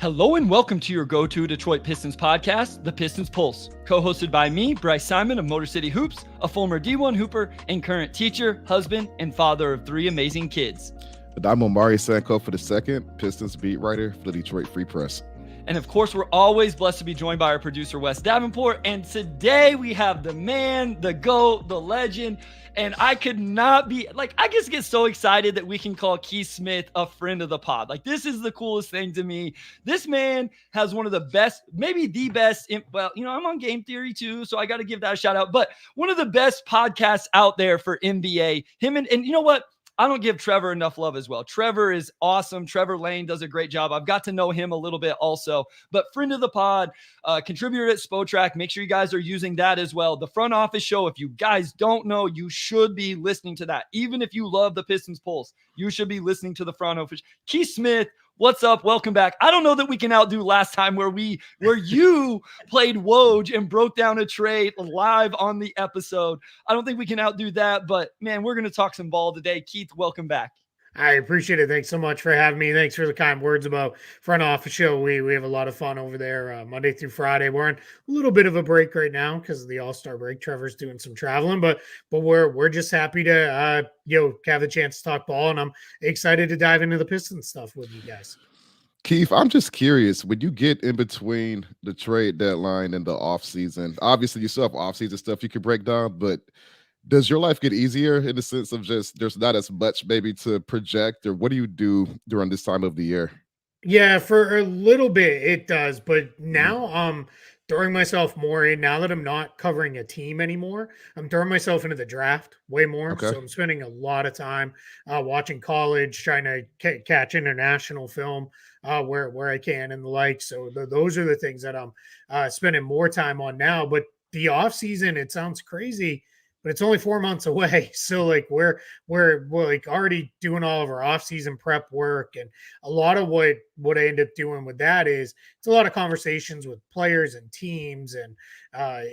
Hello and welcome to your go-to Detroit Pistons podcast, the Pistons Pulse, co-hosted by me, Bryce Simon of Motor City Hoops, a former D1 Hooper and current teacher, husband, and father of 3 amazing kids. And I'm Omari Sankofa II, Pistons beat writer for the Detroit Free Press. And of course, we're always blessed to be joined by our producer, Wes Davenport. And today we have the man, the GOAT, the legend. And I could not be I just get so excited that we can call Keith Smith a friend of the pod. This is the coolest thing to me. This man has one of the best, maybe the best. I'm on Game Theory too, so I got to give that a shout out. But one of the best podcasts out there for NBA. Him and you know what? I don't give Trevor enough love as well. Trevor is awesome. Trevor Lane does a great job. I've got to know him a little bit also, but friend of the pod, contributor at Spotrac. Make sure you guys are using that as well. The Front Office Show, if you guys don't know, you should be listening to that. Even if you love the Pistons Pulse, you should be listening to the Front Office. Keith Smith, what's up? Welcome back. I don't know that we can outdo last time where you played Woj and broke down a trade live on the episode. I don't think we can outdo that, but man, we're going to talk some ball today. Keith, welcome back. I appreciate it. Thanks so much for having me. Thanks for the kind words about Front Office Show. We have a lot of fun over there Monday through Friday. We're on a little bit of a break right now because of the All-Star break. Trevor's doing some traveling, but we're just happy to have the chance to talk ball, and I'm excited to dive into the Pistons stuff with you guys. Keith, I'm just curious, when you get in between the trade deadline and the offseason, obviously you still have offseason stuff you can break down, but does your life get easier in the sense of just there's not as much maybe to project, or what do you do during this time of the year? Yeah, for a little bit it does, but now I'm throwing myself more in. Now that I'm not covering a team anymore, I'm throwing myself into the draft way more. Okay. So I'm spending a lot of time watching college, trying to catch international film where I can and the like. So those are the things that I'm spending more time on now. But the off season, it sounds crazy, but it's only 4 months away. So we're already doing all of our off-season prep work. And a lot of what I end up doing with that is it's a lot of conversations with players and teams and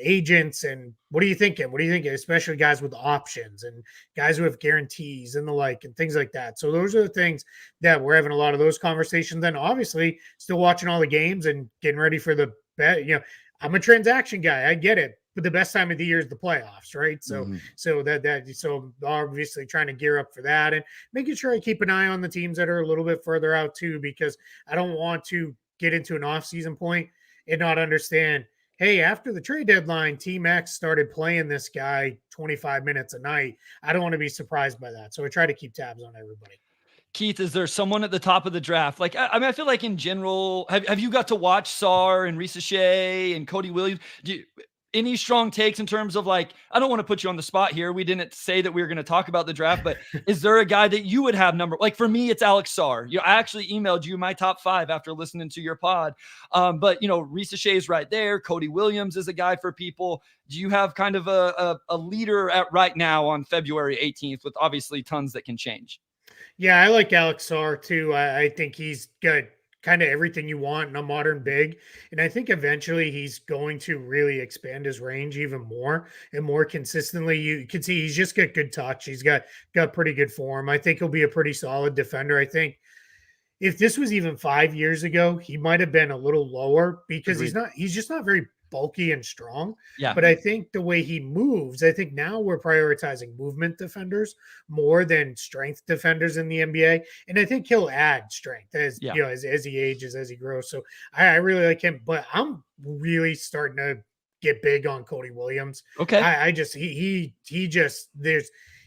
agents. And what are you thinking? What are you thinking? Especially guys with options and guys who have guarantees and the like and things like that. So those are the things that we're having a lot of those conversations. Then obviously still watching all the games and getting ready for the bet. I'm a transaction guy. I get it. But the best time of the year is the playoffs, right? So, so obviously trying to gear up for that and making sure I keep an eye on the teams that are a little bit further out too, because I don't want to get into an off-season point and not understand, hey, after the trade deadline, Team X started playing this guy 25 minutes a night. I don't want to be surprised by that. So I try to keep tabs on everybody. Keith, is there someone at the top of the draft? I feel like in general, have you got to watch Sarr and Risa Shea and Cody Williams? Any strong takes in terms of I don't want to put you on the spot here. We didn't say that we were going to talk about the draft, but is there a guy that you would have for me, it's Alex Sarr. I actually emailed you my top 5 after listening to your pod. But Risa Shea is right there. Cody Williams is a guy for people. Do you have kind of a leader at right now on February 18th with obviously tons that can change? Yeah, I like Alex Sarr too. I think he's good. Kind of everything you want in a modern big. And I think eventually he's going to really expand his range even more and more consistently. You can see he's just got good touch. He's got pretty good form. I think he'll be a pretty solid defender. I think if this was even 5 years ago, he might have been a little lower because he's just not very bulky and strong. Yeah. But I think the way he moves, I think now we're prioritizing movement defenders more than strength defenders in the NBA. And I think he'll add strength as he ages, as he grows. So I really like him, but I'm really starting to get big on Cody Williams. Okay.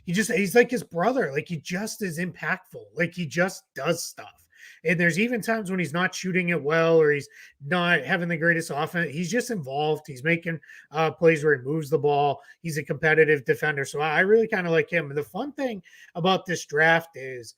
He's like his brother. He just is impactful. He just does stuff. And there's even times when he's not shooting it well or he's not having the greatest offense. He's just involved. He's making plays where he moves the ball. He's a competitive defender. So I really kind of like him. And the fun thing about this draft is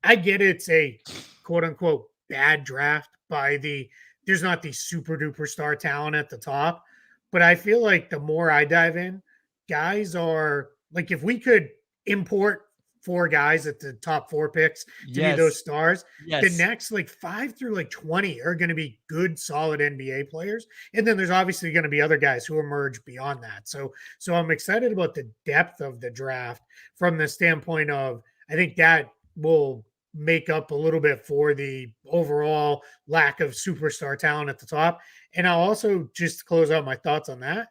I get it's a quote unquote bad draft there's not the super duper star talent at the top. But I feel like the more I dive in, guys are if we could import 4 guys at the top 4 picks to be those stars. The next 5 through 20 are going to be good, solid NBA players. And then there's obviously going to be other guys who emerge beyond that. So I'm excited about the depth of the draft from the standpoint of, I think that will make up a little bit for the overall lack of superstar talent at the top. And I'll also just close out my thoughts on that.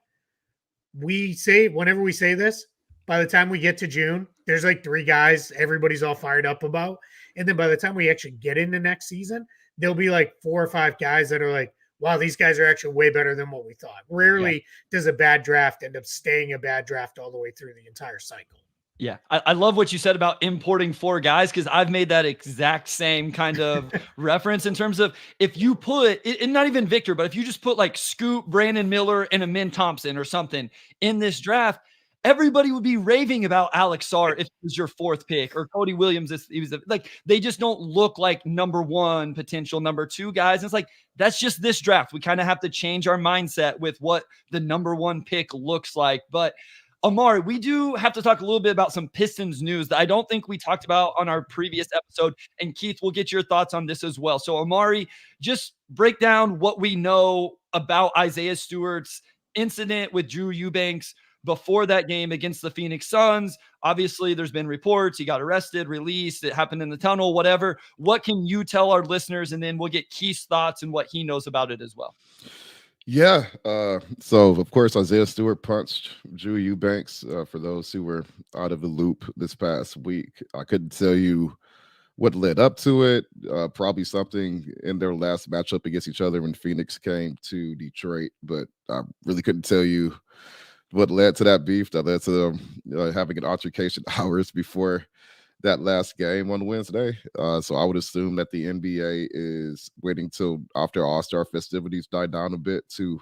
Whenever we say this, by the time we get to June, there's like 3 guys everybody's all fired up about. And then by the time we actually get into next season, there'll be like 4 or 5 guys that are like, wow, these guys are actually way better than what we thought. Rarely does a bad draft end up staying a bad draft all the way through the entire cycle. Yeah, I love what you said about importing 4 guys, because I've made that exact same kind of reference in terms of if you put, and not even Victor, but if you just put like Scoot, Brandon Miller, and Amin Thompson or something in this draft, everybody would be raving about Alex Sarr if it was your 4th pick, or Cody Williams if he was like, they just don't look like number 1 potential number 2 guys. And it's like, that's just this draft. We kind of have to change our mindset with what the number 1 pick looks like. But Omari, we do have to talk a little bit about some Pistons news that I don't think we talked about on our previous episode. And Keith, we'll get your thoughts on this as well. So Omari, just break down what we know about Isaiah Stewart's incident with Drew Eubanks before that game against the Phoenix Suns. Obviously, there's been reports he got arrested, released, it happened in the tunnel, whatever. What can you tell our listeners? And then we'll get Keith's thoughts and what he knows about it as well. Yeah. So of course, Isaiah Stewart punched Drew Eubanks. For those who were out of the loop this past week, I couldn't tell you what led up to it. Probably something in their last matchup against each other when Phoenix came to Detroit, but I really couldn't tell you what led to that beef. That led to them having an altercation hours before that last game on Wednesday. So I would assume that the NBA is waiting till after All-Star festivities die down a bit to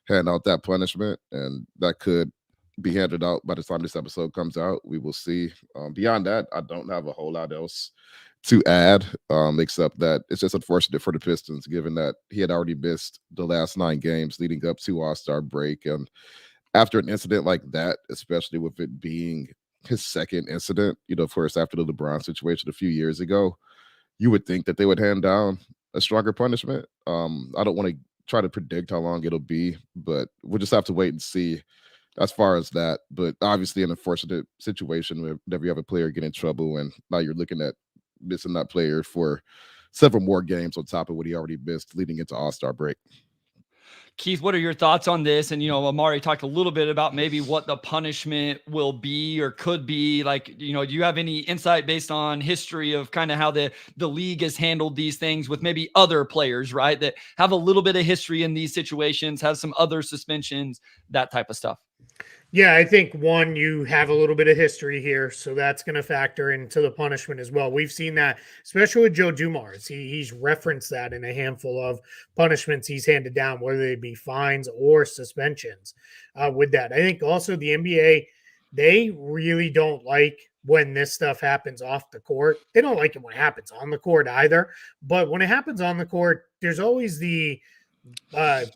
hand out that punishment, and that could be handed out by the time this episode comes out. We will see. Beyond that, I don't have a whole lot else to add, except that it's just unfortunate for the Pistons, given that he had already missed the last 9 games leading up to All-Star break. And after an incident like that, especially with it being his 2nd incident, of course, after the LeBron situation a few years ago, you would think that they would hand down a stronger punishment. I don't want to try to predict how long it'll be, but we'll just have to wait and see as far as that. But obviously an unfortunate situation whenever you have a player get in trouble, and now you're looking at missing that player for several more games on top of what he already missed leading into All-Star break. Keith, what are your thoughts on this? And, Omari talked a little bit about maybe what the punishment will be or could be. Like, do you have any insight based on history of kind of how the league has handled these things with maybe other players, right, that have a little bit of history in these situations, have some other suspensions, that type of stuff? Yeah, I think one, you have a little bit of history here, so that's going to factor into the punishment as well. We've seen that, especially with Joe Dumars. He's referenced that in a handful of punishments he's handed down, whether they be fines or suspensions with that. I think also the NBA, they really don't like when this stuff happens off the court. They don't like it when it happens on the court either. But when it happens on the court, there's always the, I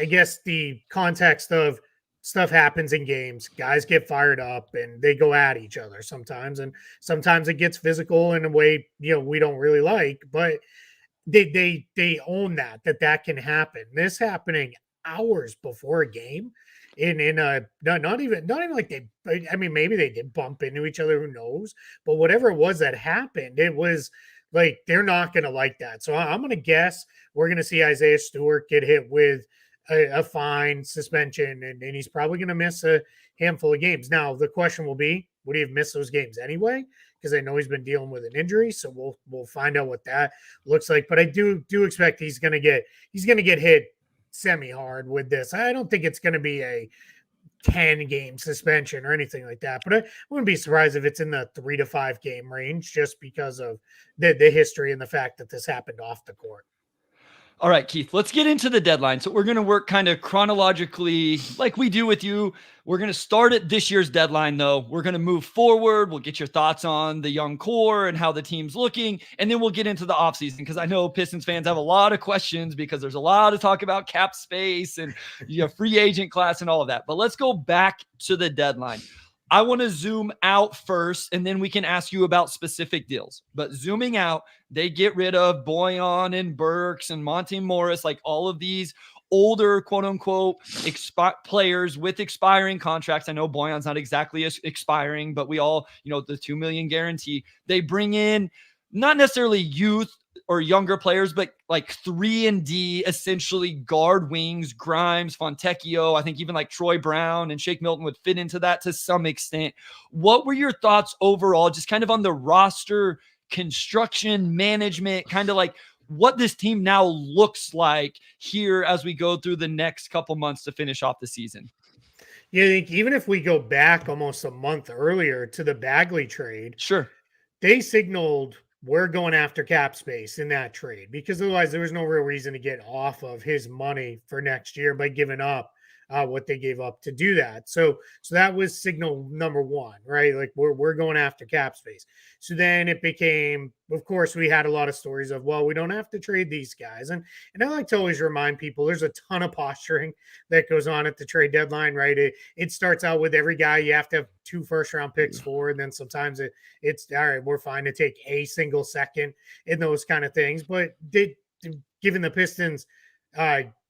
guess, the context of stuff happens in games. Guys get fired up and they go at each other sometimes. And sometimes it gets physical in a way, we don't really like, but they own that can happen. This happening hours before a game in a not even like maybe they did bump into each other, who knows, but whatever it was that happened, it was like, they're not going to like that. So I'm going to guess we're going to see Isaiah Stewart get hit with a fine, suspension, and he's probably going to miss a handful of games. Now, the question will be, would he have missed those games anyway? Because I know he's been dealing with an injury, so we'll find out what that looks like. But I do expect he's going to get hit semi-hard with this. I don't think it's going to be a 10-game suspension or anything like that, but I wouldn't be surprised if it's in the 3 to 5 game range, just because of the history and the fact that this happened off the court. All right, Keith, let's get into the deadline. So we're going to work kind of chronologically like we do with you. We're going to start at this year's deadline, though. We're going to move forward. We'll get your thoughts on the young core and how the team's looking, and then we'll get into the offseason, because I know Pistons fans have a lot of questions because there's a lot of talk about cap space and free agent class and all of that. But let's go back to the deadline. I want to zoom out first, and then we can ask you about specific deals. But zooming out, they get rid of Boyan and Burks and Monte Morris, like all of these older, quote unquote, players with expiring contracts. I know Boyan's not exactly expiring, but we all, the $2 million guarantee. They bring in not necessarily youth or younger players, but like 3-and-D, essentially guard wings, Grimes, Fontecchio. I think even like Troy Brown and Shake Milton would fit into that to some extent. What were your thoughts overall, just kind of on the roster construction, management, kind of like what this team now looks like here as we go through the next couple months to finish off the season? Yeah, I think even if we go back almost a month earlier to the Bagley trade, Sure. they signaled we're going after cap space in that trade, because otherwise there was no real reason to get off of his money for next year by giving up what they gave up to do that. So that was signal number one, right? Like we're going after cap space. So then it became, of course, we had a lot of stories of, well, we don't have to trade these guys. And I like to always remind people there's a ton of posturing that goes on at the trade deadline, right? It starts out with every guy you have to have 2 first-round picks for, and then sometimes it's all right, we're fine to take a single second and those kind of things. But given the Pistons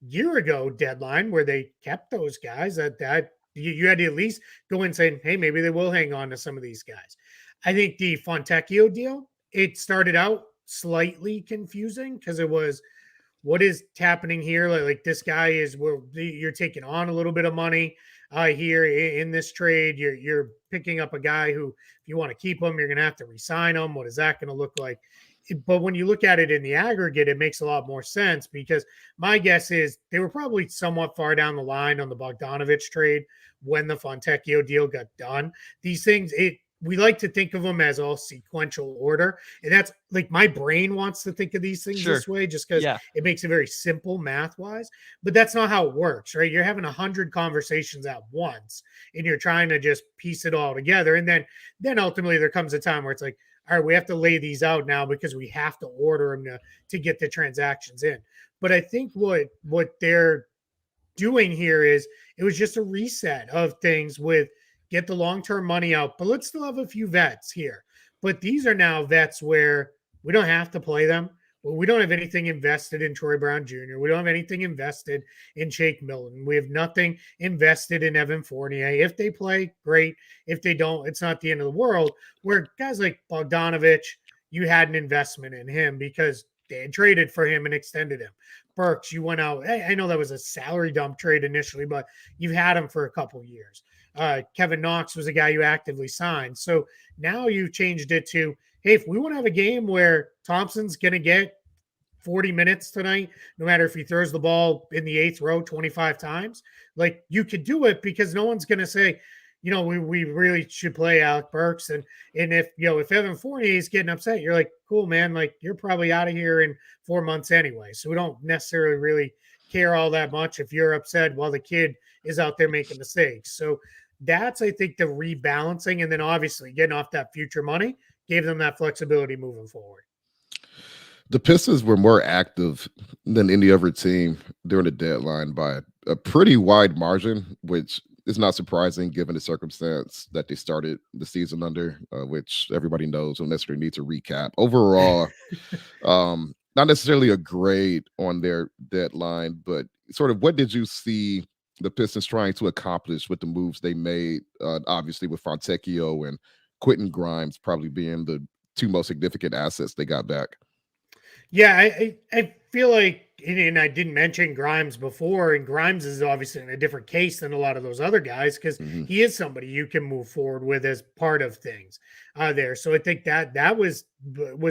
year ago deadline where they kept those guys, that you had to at least go in saying, hey, maybe they will hang on to some of these guys. I think the Fontecchio deal, it started out slightly confusing because it was, what is happening here? Like this guy is, where you're taking on a little bit of money here in this trade. You're picking up a guy who, if you want to keep him, you're going to have to re-sign him. What is that going to look like? But when you look at it in the aggregate, it makes a lot more sense, because my guess is they were probably somewhat far down the line on the Bogdanovich trade when the Fontecchio deal got done. These things, we like to think of them as all sequential order. And that's like, my brain wants to think of these things this way just because it makes it very simple math wise, but that's not how it works, right? You're having 100 conversations at once and you're trying to just piece it all together. And then ultimately there comes a time where it's like, all right, we have to lay these out now because we have to order them to get the transactions in. But I think what they're doing here is, it was just a reset of things with, get the long-term money out, but let's still have a few vets here. But these are now vets where we don't have to play them. Well, we don't have anything invested in Troy Brown Jr. We don't have anything invested in Shake Milton. We have nothing invested in Evan Fournier. If they play, great. If they don't, it's not the end of the world. Where guys like Bogdanovich, you had an investment in him because they had traded for him and extended him. Burks, you went out. I know that was a salary dump trade initially, but you've had him for a couple years. Kevin Knox was a guy you actively signed. So now you've changed it to, hey, if we want to have a game where Thompson's going to get 40 minutes tonight, no matter if he throws the ball in the 8th row 25 times, like, you could do it, because no one's going to say, we really should play Alec Burks. And if, if Evan Fournier is getting upset, you're like, cool, man, like, you're probably out of here in 4 months anyway. So we don't necessarily really care all that much if you're upset while the kid is out there making mistakes. So that's, I think, the rebalancing. And then obviously getting off that future money gave them that flexibility moving forward. The Pistons were more active than any other team during the deadline by a pretty wide margin, which is not surprising given the circumstance that they started the season under, which everybody knows. Don't necessarily need to recap. Overall, not necessarily a grade on their deadline, but sort of, what did you see the Pistons trying to accomplish with the moves they made? Obviously, with Fontecchio and Quinton Grimes probably being the 2 most significant assets they got back. Yeah, I feel like, and I didn't mention Grimes before, and Grimes is obviously in a different case than a lot of those other guys, because he is somebody you can move forward with as part of things there. So I think that was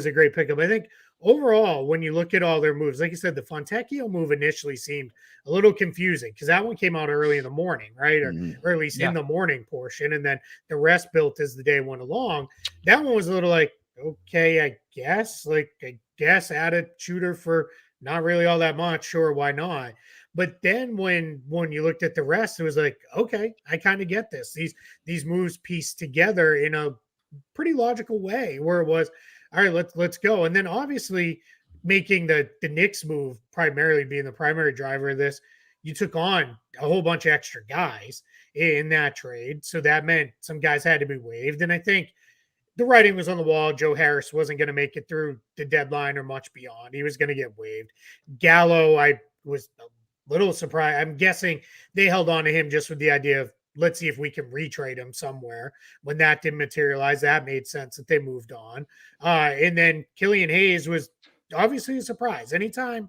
a great pickup. I think overall, when you look at all their moves, like you said, the Fontecchio move initially seemed a little confusing because that one came out early in the morning, right? Or at least in the morning portion. And then the rest built as the day went along. That one was a little like, okay, I guess add a shooter for not really all that much. Sure, why not? But then when you looked at the rest, it was like, okay, I kind of get this. These moves pieced together in a pretty logical way, where it was, all right, let's go. And then obviously making the Knicks move primarily being the primary driver of this, you took on a whole bunch of extra guys in that trade. So that meant some guys had to be waived. And I think the writing was on the wall. Joe Harris wasn't going to make it through the deadline or much beyond. He was going to get waived. Gallo, I was a little surprised. I'm guessing they held on to him just with the idea of, let's see if we can retrade him somewhere. When that didn't materialize, that made sense that they moved on. And then Killian Hayes was obviously a surprise. Anytime,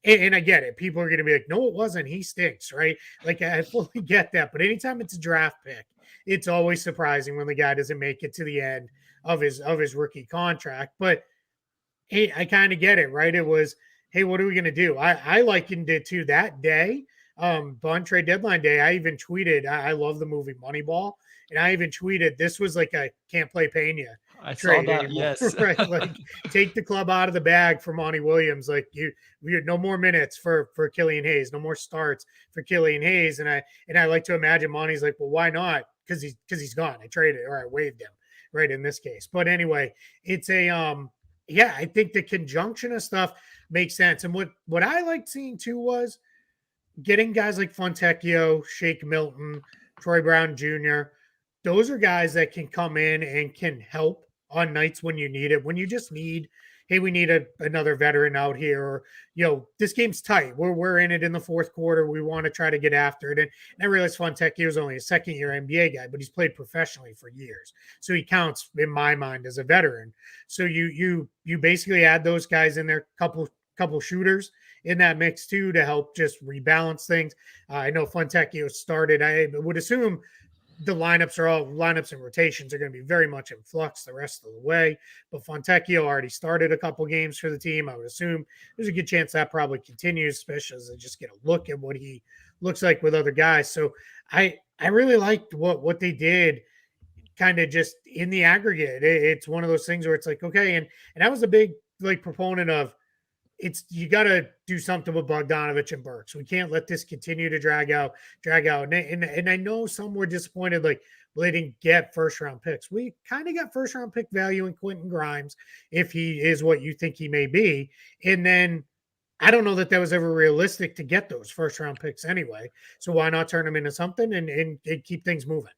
and I get it, people are going to be like, no, it wasn't. He stinks, right? Like, I fully get that. But anytime it's a draft pick, it's always surprising when the guy doesn't make it to the end of his rookie contract. But hey, I kind of get it, right? It was, hey, what are we going to do? I likened it to that day, bond trade deadline day. I even tweeted, I love the movie Moneyball. And I even tweeted, this was like a can't play Pena I trade saw that, anymore, yes. right? Like, take the club out of the bag for Monty Williams. Like, you no more minutes for Killian Hayes, no more starts for Killian Hayes. And I like to imagine Monty's like, well, why not? Because he's gone. I traded or I waived him, right, in this case. But anyway, it's a yeah, I think the conjunction of stuff makes sense. And what I liked seeing too was getting guys like Fontecchio, Shake Milton, Troy Brown Jr. Those are guys that can come in and can help on nights when you need it. When you just need, hey, we need another veteran out here, or this game's tight. We're in it in the fourth quarter. We want to try to get after it. And I realize Fontecchio is only a second-year NBA guy, but he's played professionally for years, so he counts in my mind as a veteran. So you basically add those guys in there, couple shooters in that mix too to help just rebalance things. I know Fontecchio started. I would assume the lineups and rotations are going to be very much in flux the rest of the way. But Fontecchio already started a couple games for the team. I would assume there's a good chance that probably continues, especially as they just get a look at what he looks like with other guys. So I really liked what they did, kind of just in the aggregate. It's one of those things where it's like, okay, and I was a big proponent of, you got to do something with Bogdanovich and Burks. We can't let this continue to drag out. And I know some were disappointed, like, well, they didn't get first round picks. We kind of got first round pick value in Quinton Grimes if he is what you think he may be. And then I don't know that was ever realistic to get those first round picks anyway. So why not turn them into something and keep things moving?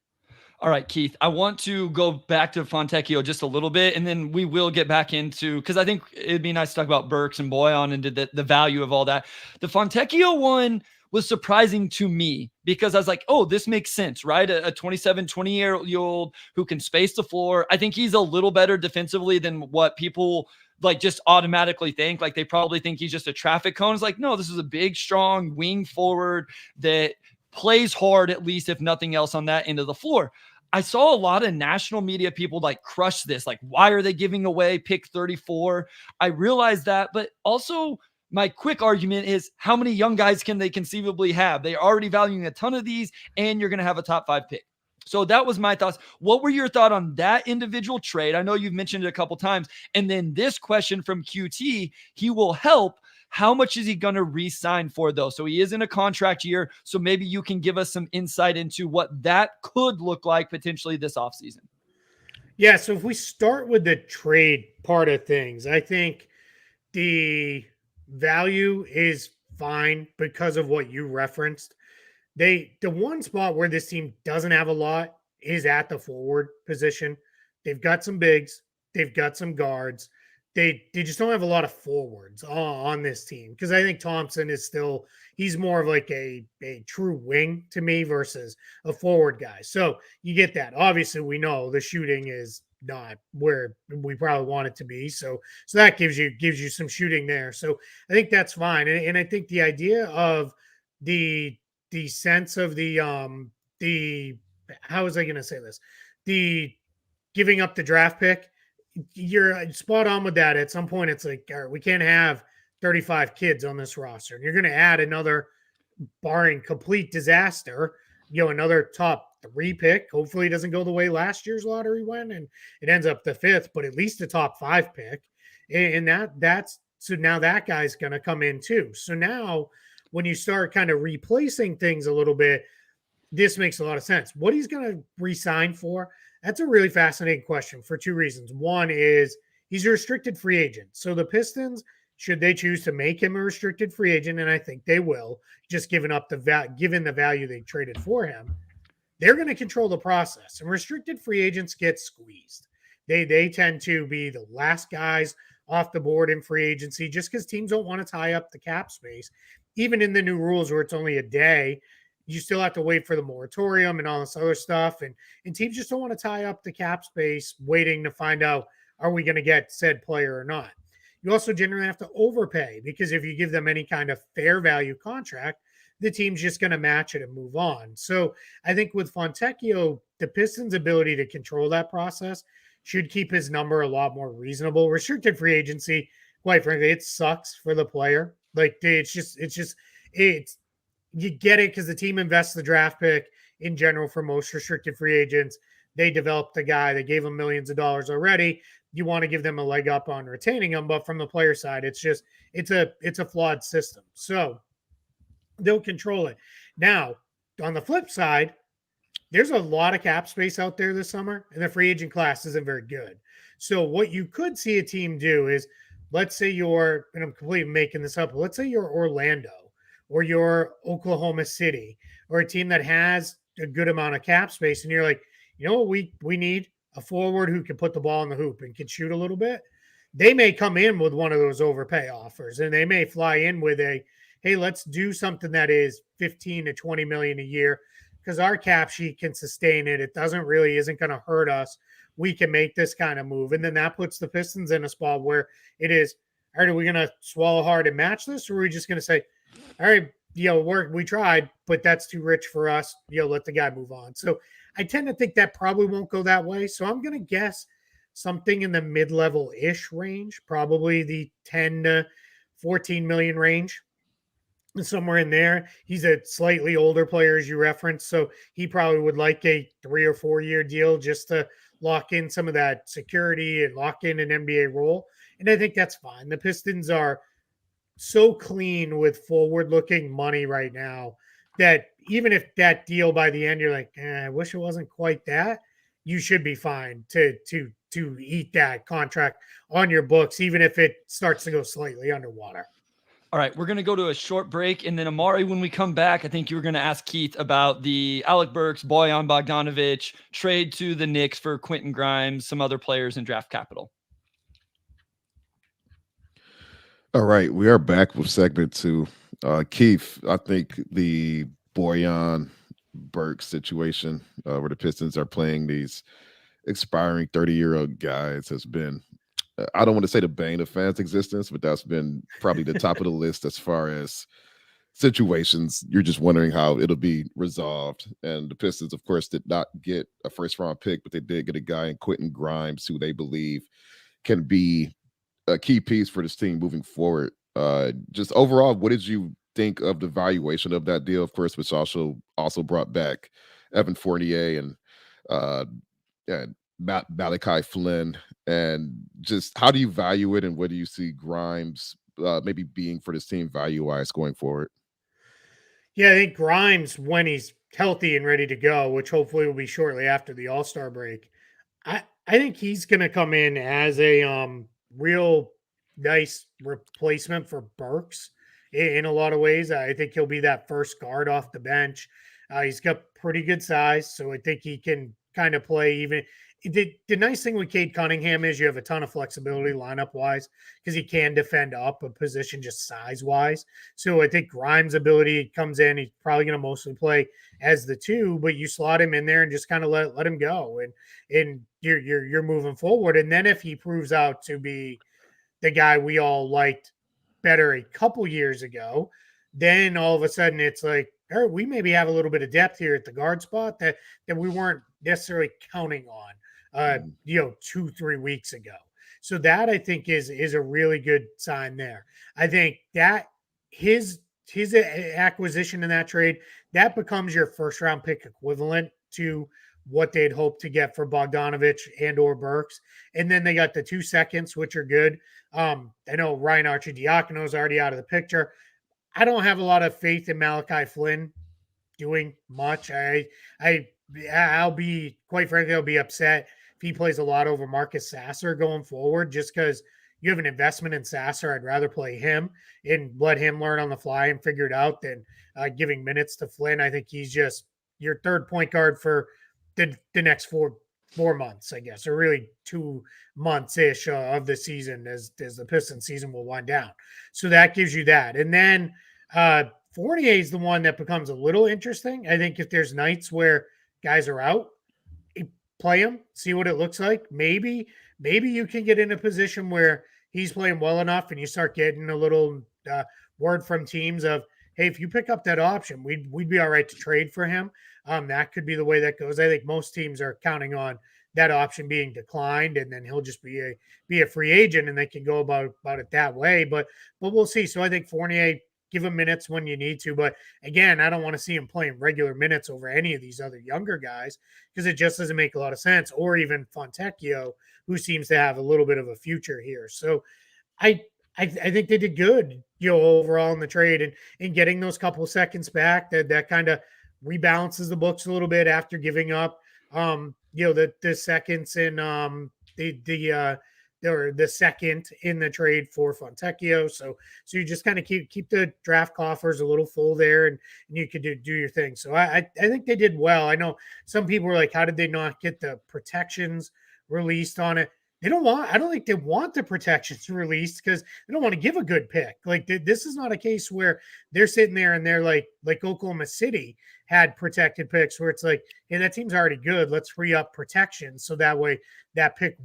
All right, Keith, I want to go back to Fontecchio just a little bit, and then we will get back into, because I think it'd be nice to talk about Burks and Boyan and the value of all that. The Fontecchio one was surprising to me because I was like, oh, this makes sense, right? A 27, 20-year-old who can space the floor. I think he's a little better defensively than what people just automatically think. Like, they probably think he's just a traffic cone. It's like, no, this is a big, strong wing forward that plays hard, at least if nothing else, on that end of the floor. I saw a lot of national media people crush this. Like, why are they giving away pick 34? I realize that, but also my quick argument is, how many young guys can they conceivably have? They're already valuing a ton of these, and you're going to have a top 5 pick. So that was my thoughts. What were your thoughts on that individual trade? I know you've mentioned it a couple times. And then this question from QT, he will help. How much is he going to re-sign for, though? So he is in a contract year. So maybe you can give us some insight into what that could look like potentially this offseason. Yeah, so if we start with the trade part of things, I think the value is fine because of what you referenced. The one spot where this team doesn't have a lot is at the forward position. They've got some bigs. They've got some guards. They just don't have a lot of forwards on this team, because I think Thompson is still, he's more of like a true wing to me versus a forward guy. So you get that. Obviously, we know the shooting is not where we probably want it to be. So that gives you some shooting there. So I think that's fine. And I think the idea of the sense of the how was I going to say this? The giving up the draft pick, you're spot on with that. At some point, it's like, all right, we can't have 35 kids on this roster, and you're going to add another, barring complete disaster, another top 3 pick. Hopefully, it doesn't go the way last year's lottery went, and it ends up the 5th, but at least a top 5 pick. And that's so now that guy's going to come in too. So now, when you start kind of replacing things a little bit, this makes a lot of sense. What he's going to re-sign for, that's a really fascinating question for 2 reasons. One is he's a restricted free agent. So the Pistons, should they choose to make him a restricted free agent, and I think they will, just given the value they traded for him, they're going to control the process. And restricted free agents get squeezed. They tend to be the last guys off the board in free agency, just because teams don't want to tie up the cap space. Even in the new rules where it's only a day, you still have to wait for the moratorium and all this other stuff. And teams just don't want to tie up the cap space waiting to find out, are we going to get said player or not? You also generally have to overpay, because if you give them any kind of fair value contract, the team's just going to match it and move on. So I think with Fontecchio, the Pistons' ability to control that process should keep his number a lot more reasonable. Restricted free agency, quite frankly, it sucks for the player. Like it's you get it because the team invests the draft pick in general for most restricted free agents. They developed the guy, they gave him millions of dollars already. You want to give them a leg up on retaining him, but from the player side, it's a flawed system. So they'll control it. Now, on the flip side, there's a lot of cap space out there this summer, and the free agent class isn't very good. So what you could see a team do is, let's say you're, and I'm completely making this up, but let's say you're Orlando or you're Oklahoma City, or a team that has a good amount of cap space, and you're like, you know what, we need a forward who can put the ball in the hoop and can shoot a little bit. They may come in with one of those overpay offers, and they may fly in with a, hey, let's do something that is 15 to 20 million a year, because our cap sheet can sustain it. It isn't going to hurt us. We can make this kind of move. And then that puts the Pistons in a spot where it is, all right, are we going to swallow hard and match this? Or are we just going to say, all right, we tried, but that's too rich for us. Let the guy move on. So I tend to think that probably won't go that way. So I'm going to guess something in the mid-level-ish range, probably the 10 to 14 million range. Somewhere in there. He's a slightly older player, as you referenced, so he probably would like a 3 or 4 year deal just to lock in some of that security and lock in an NBA role. And I think that's fine. The Pistons are so clean with forward-looking money right now that even if that deal by the end you're like, I wish it wasn't quite that, you should be fine to eat that contract on your books, even if it starts to go slightly underwater. All right, we're going to go to a short break. And then, Omari, when we come back, I think you were going to ask Keith about the Alec Burks, Bojan Bogdanovic trade to the Knicks for Quinton Grimes, some other players in draft capital. All right, we are back with segment 2. Keith, I think the Bojan Burks situation where the Pistons are playing these expiring 30-year-old guys has been, I don't want to say the bane of fans' existence, but that's been probably the top of the list as far as situations. You're just wondering how it'll be resolved. And the Pistons, of course, did not get a first-round pick, but they did get a guy in Quinton Grimes who they believe can be a key piece for this team moving forward. Just overall, what did you think of the valuation of that deal, of course, which also brought back Evan Fournier and Malachi Flynn, and just how do you value it, and what do you see Grimes maybe being for this team value-wise going forward? Yeah, I think Grimes, when he's healthy and ready to go, which hopefully will be shortly after the All-Star break, I think he's going to come in as a real nice replacement for Burks in a lot of ways. I think he'll be that first guard off the bench. He's got pretty good size, so I think he can kind of play even. The nice thing with Cade Cunningham is you have a ton of flexibility lineup wise because he can defend up a position just size wise. So I think Grimes' ability comes in. He's probably going to mostly play as the 2, but you slot him in there and just kind of let him go, and you're moving forward. And then if he proves out to be the guy we all liked better a couple years ago, then all of a sudden it's like, all right, we maybe have a little bit of depth here at the guard spot that we weren't necessarily counting on 2-3 weeks ago. So that I think is a really good sign there. I think that his acquisition in that trade, that becomes your first round pick equivalent to what they'd hoped to get for Bogdanovic and or Burks. And then they got the 2 seconds, which are good. I know Ryan Arcidiacono is already out of the picture. I don't have a lot of faith in Malachi Flynn doing much. I'll be, quite frankly, I'll be upset if he plays a lot over Marcus Sasser going forward, just because you have an investment in Sasser. I'd rather play him and let him learn on the fly and figure it out than giving minutes to Flynn. I think he's just your third point guard for the next four months, I guess, or really 2 months-ish of the season as the Pistons season will wind down. So that gives you that. And then Fournier is the one that becomes a little interesting. I think if there's nights where guys are out, play him, see what it looks like. Maybe you can get in a position where he's playing well enough and you start getting a little word from teams of, hey, if you pick up that option, we'd be all right to trade for him. That could be the way that goes. I think most teams are counting on that option being declined, and then he'll just be a free agent, and they can go about it that way. But we'll see. So I think Fournier, give him minutes when you need to. But again, I don't want to see him playing regular minutes over any of these other younger guys because it just doesn't make a lot of sense. Or even Fontecchio, who seems to have a little bit of a future here. So I think they did good, overall in the trade and getting those couple seconds back. That kind of rebalances the books a little bit after giving up, the seconds in the second in the trade for Fontecchio. So you just kind of keep the draft coffers a little full there, and you could do your thing. So I think they did well. I know some people were like, how did they not get the protections released on it? I don't think they want the protections released because they don't want to give a good pick. Like this is not a case where they're sitting there and they're like Oklahoma City had protected picks where it's like, hey, that team's already good. Let's free up protection. So that way that pick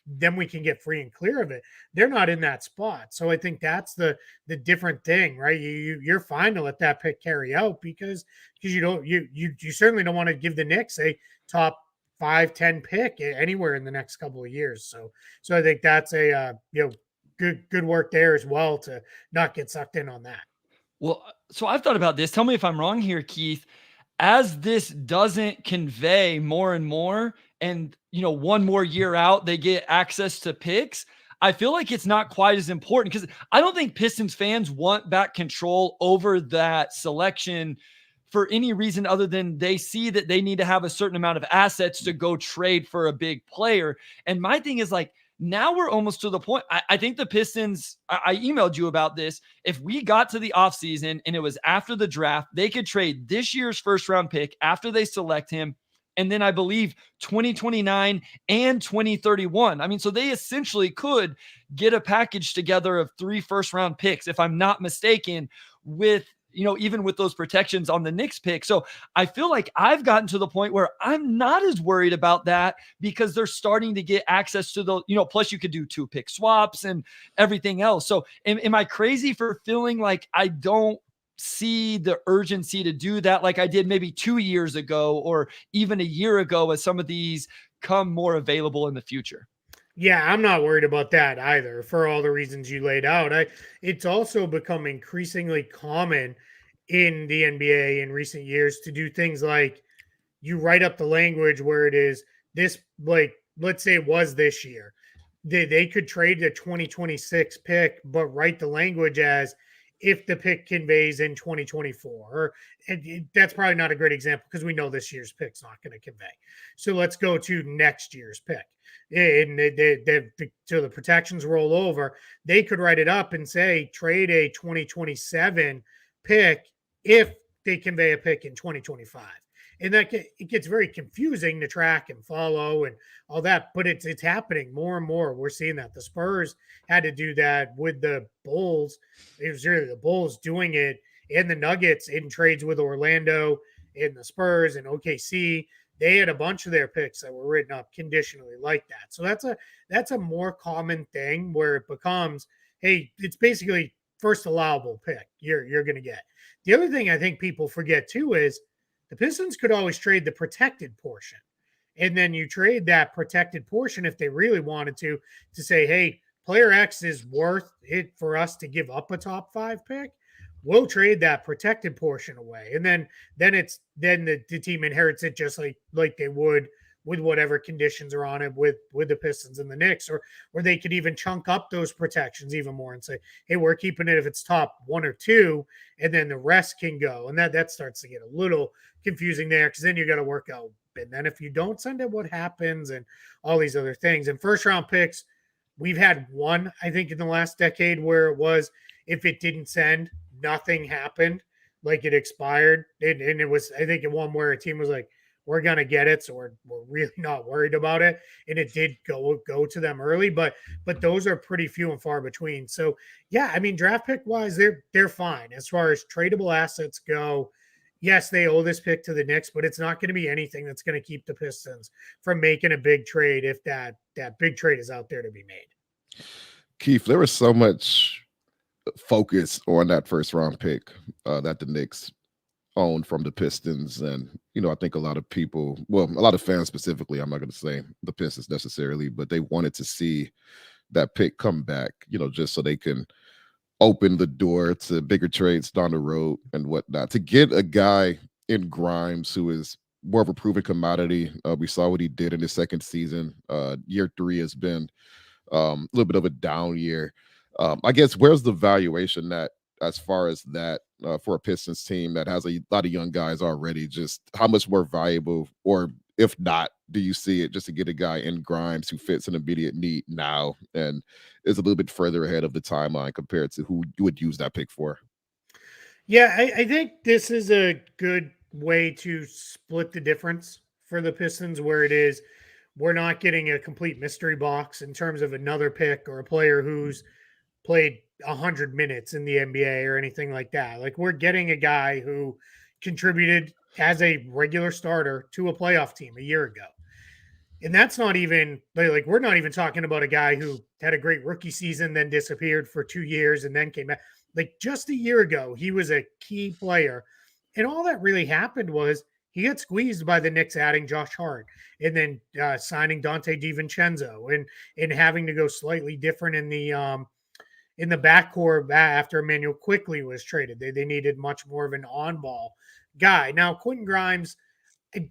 then we can get free and clear of it. They're not in that spot. So I think that's the different thing, right? You're fine to let that pick carry out because you certainly don't want to give the Knicks a top 5-10 pick anywhere in the next couple of years. So I think that's a good work there as well to not get sucked in on that. Well, so I've thought about this. Tell me if I'm wrong here, Keith. As this doesn't convey more and more, and one more year out, they get access to picks. I feel like it's not quite as important because I don't think Pistons fans want back control over that selection for any reason other than they see that they need to have a certain amount of assets to go trade for a big player. And my thing is like, now we're almost to the point. I think the Pistons, I emailed you about this. If we got to the offseason and it was after the draft, they could trade this year's first round pick after they select him. And then I believe 2029 and 2031. I mean, so they essentially could get a package together of 3 first round picks, if I'm not mistaken, with even with those protections on the Knicks pick. So I feel like I've gotten to the point where I'm not as worried about that because they're starting to get access to the, plus you could do 2 pick swaps and everything else. So am I crazy for feeling like I don't see the urgency to do that like I did maybe 2 years ago or even a year ago as some of these come more available in the future? Yeah, I'm not worried about that either for all the reasons you laid out. It's also become increasingly common in the NBA in recent years to do things like you write up the language where it is this, like, let's say it was this year. They could trade the 2026 pick, but write the language as if the pick conveys in 2024. That's probably not a great example because we know this year's pick's not going to convey. So let's go to next year's pick. And so the protections roll over. They could write it up and say trade a 2027 pick if they convey a pick in 2025. And it gets very confusing to track and follow and all that, but it's happening more and more. We're seeing that the Spurs had to do that with the Bulls. It was really the Bulls doing it, and the Nuggets in trades with Orlando and the Spurs and OKC. They had a bunch of their picks that were written up conditionally like that. So that's a more common thing where it becomes, hey, it's basically first allowable pick you're going to get. The other thing I think people forget too is the Pistons could always trade the protected portion. And then you trade that protected portion if they really wanted to say, hey, player X is worth it for us to give up a top 5 pick. We'll trade that protected portion away. And then the team inherits it just like they would with whatever conditions are on it with the Pistons and the Knicks, or they could even chunk up those protections even more and say, hey, we're keeping it if it's top 1 or 2, and then the rest can go. And that starts to get a little confusing there because then you got to work out. And then if you don't send it, what happens and all these other things. And first round picks, we've had one, I think, in the last decade where it was if it didn't send, nothing happened, like it expired. And it was, I think, in one where a team was like, we're going to get it. So we're really not worried about it. And it did go to them early, but those are pretty few and far between. So yeah, I mean, draft pick wise, they're fine. As far as tradable assets go, yes, they owe this pick to the Knicks, but it's not going to be anything that's going to keep the Pistons from making a big trade if that big trade is out there to be made. Keith, there was so much focus on that first round pick that the Knicks owned from the Pistons. And, I think a lot of people, well, a lot of fans specifically, I'm not going to say the Pistons necessarily, but they wanted to see that pick come back, just so they can open the door to bigger trades down the road and whatnot. To get a guy in Grimes who is more of a proven commodity, we saw what he did in his second season. Year 3 has been a little bit of a down year. I guess where's the valuation that as far as that for a Pistons team that has a lot of young guys already? Just how much more valuable, or if not, do you see it just to get a guy in Grimes who fits an immediate need now and is a little bit further ahead of the timeline compared to who you would use that pick for? Yeah, I think this is a good way to split the difference for the Pistons, where it is we're not getting a complete mystery box in terms of another pick or a player who's played 100 minutes in the NBA or anything like that. Like, we're getting a guy who contributed as a regular starter to a playoff team a year ago. And that's not even like we're not even talking about a guy who had a great rookie season, then disappeared for 2 years and then came back. Like, just a year ago, he was a key player. And all that really happened was he got squeezed by the Knicks adding Josh Hart and then signing Dante DiVincenzo and having to go slightly different in the backcourt after Emmanuel Quickly was traded. They needed much more of an on-ball guy. Now, Quinton Grimes,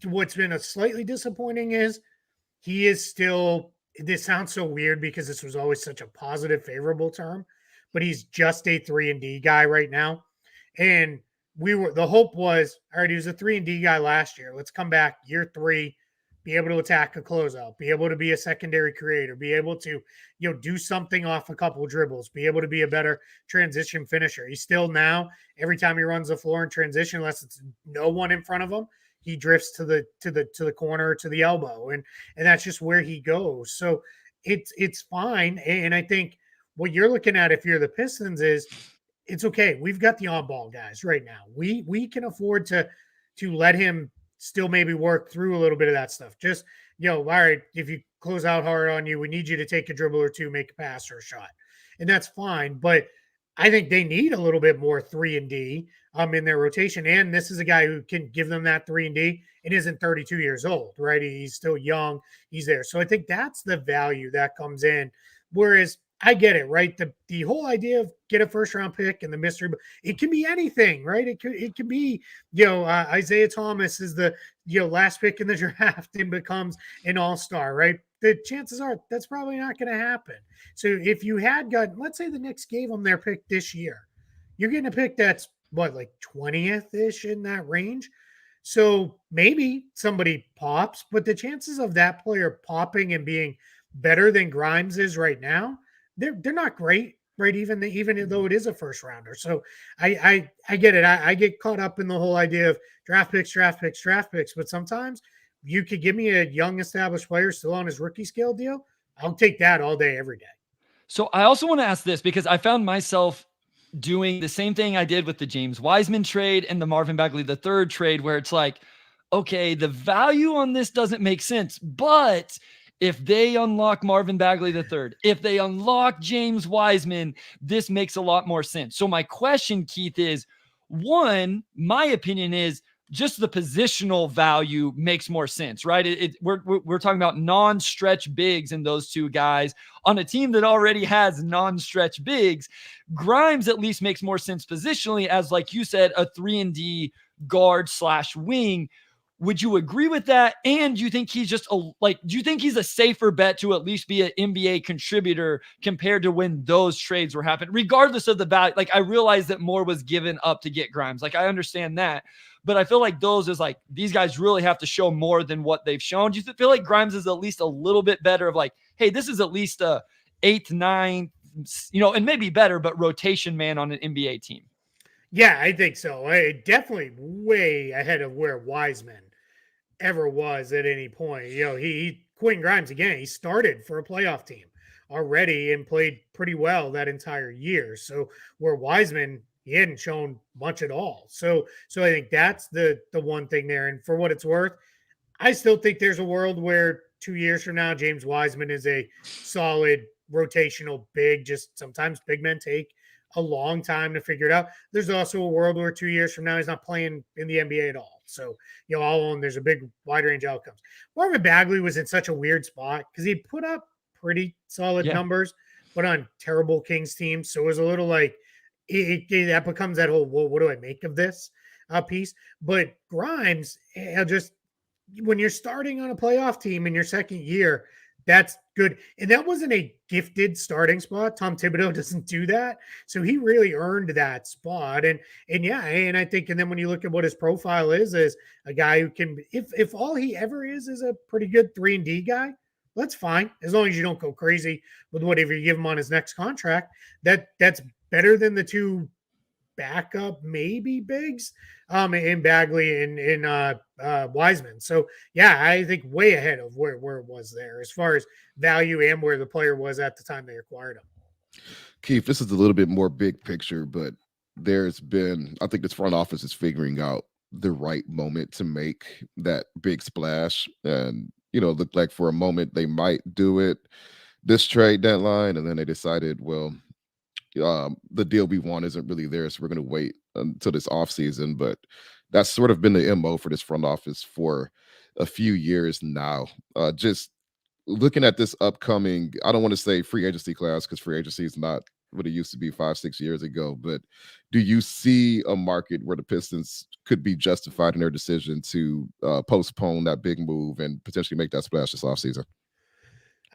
what's been a slightly disappointing is he is still, this sounds so weird because this was always such a positive, favorable term, but he's just a 3-and-D guy right now. And the hope was, all right, he was a 3-and-D guy last year. Let's come back year 3, be able to attack a closeout, be able to be a secondary creator, be able to, do something off a couple of dribbles, be able to be a better transition finisher. He's still now, every time he runs the floor in transition, unless it's no one in front of him, he drifts to the corner, to the elbow, and that's just where he goes. So it's fine. And I think what you're looking at, if you're the Pistons, is it's okay. We've got the on-ball guys right now. We can afford to let him still maybe work through a little bit of that stuff. Just, all right, if you close out hard on you, we need you to take a dribble or two, make a pass or a shot. And that's fine. But I think they need a little bit more 3-and-D in their rotation. And this is a guy who can give them that 3-and-D and isn't 32 years old, right? He's still young. He's there. So I think that's the value that comes in. Whereas I get it, right? The whole idea of get a first round pick and the mystery, it can be anything, right? It can be, Isaiah Thomas is the, last pick in the draft and becomes an all-star, right? The chances are that's probably not going to happen. So if you had gotten, let's say the Knicks gave them their pick this year, you're getting a pick that's like 20th-ish in that range. So maybe somebody pops, but the chances of that player popping and being better than Grimes is right now, they're not great, right? Even though it is a first rounder. So I get it. I get caught up in the whole idea of draft picks, but sometimes you could give me a young established player still on his rookie scale deal. I'll take that all day, every day. So I also want to ask this because I found myself doing the same thing I did with the James Wiseman trade and the Marvin Bagley III trade, where it's like, okay, the value on this doesn't make sense, but if they unlock Marvin Bagley III, if they unlock James Wiseman, this makes a lot more sense. So my question, Keith, is one, my opinion is just the positional value makes more sense, right? We're talking about non-stretch bigs in those two guys on a team that already has non-stretch bigs. Grimes at least makes more sense positionally as, like you said, a 3-and-D guard / wing. Would you agree with that? And do you think he's just do you think he's a safer bet to at least be an NBA contributor compared to when those trades were happening, regardless of the value? Like, I realize that more was given up to get Grimes. Like, I understand that, but I feel like those is like, these guys really have to show more than what they've shown. Do you feel like Grimes is at least a little bit better of like, hey, this is at least a 8th, 9th, and maybe better, but rotation man on an NBA team? Yeah, I think so. Definitely way ahead of where Wiseman ever was at any point. Quinton Grimes, again, he started for a playoff team already and played pretty well that entire year. So where Wiseman, he hadn't shown much at all. So I think that's the one thing there. And for what it's worth, I still think there's a world where 2 years from now, James Wiseman is a solid rotational big. Just sometimes big men take a long time to figure it out. There's also a world where 2 years from now he's not playing in the NBA at all. So, all in, there's a big wide range of outcomes. Marvin Bagley was in such a weird spot because he put up pretty solid numbers, but on terrible Kings teams. So it was a little like that becomes that whole, well, what do I make of this piece? But Grimes, just when you're starting on a playoff team in your second year, that's good. And that wasn't a gifted starting spot. Tom Thibodeau doesn't do that. So he really earned that spot. And I think, and then when you look at what his profile is a guy who can, if all he ever is a pretty good 3-and-D guy, that's fine. As long as you don't go crazy with whatever you give him on his next contract, that's better than the two backup maybe bigs in Bagley and in Wiseman. So I think way ahead of where it was there as far as value and where the player was at the time they acquired him. Keith, this is a little bit more big picture, but I think this front office is figuring out the right moment to make that big splash. And, looked like for a moment they might do it this trade deadline. And then they decided, well, the deal we want isn't really there, so we're going to wait until this offseason. But that's sort of been the MO for this front office for a few years now. Just looking at this upcoming, I don't want to say free agency class because free agency is not what it used to be 5-6 years ago, but do you see a market where the Pistons could be justified in their decision to postpone that big move and potentially make that splash this offseason?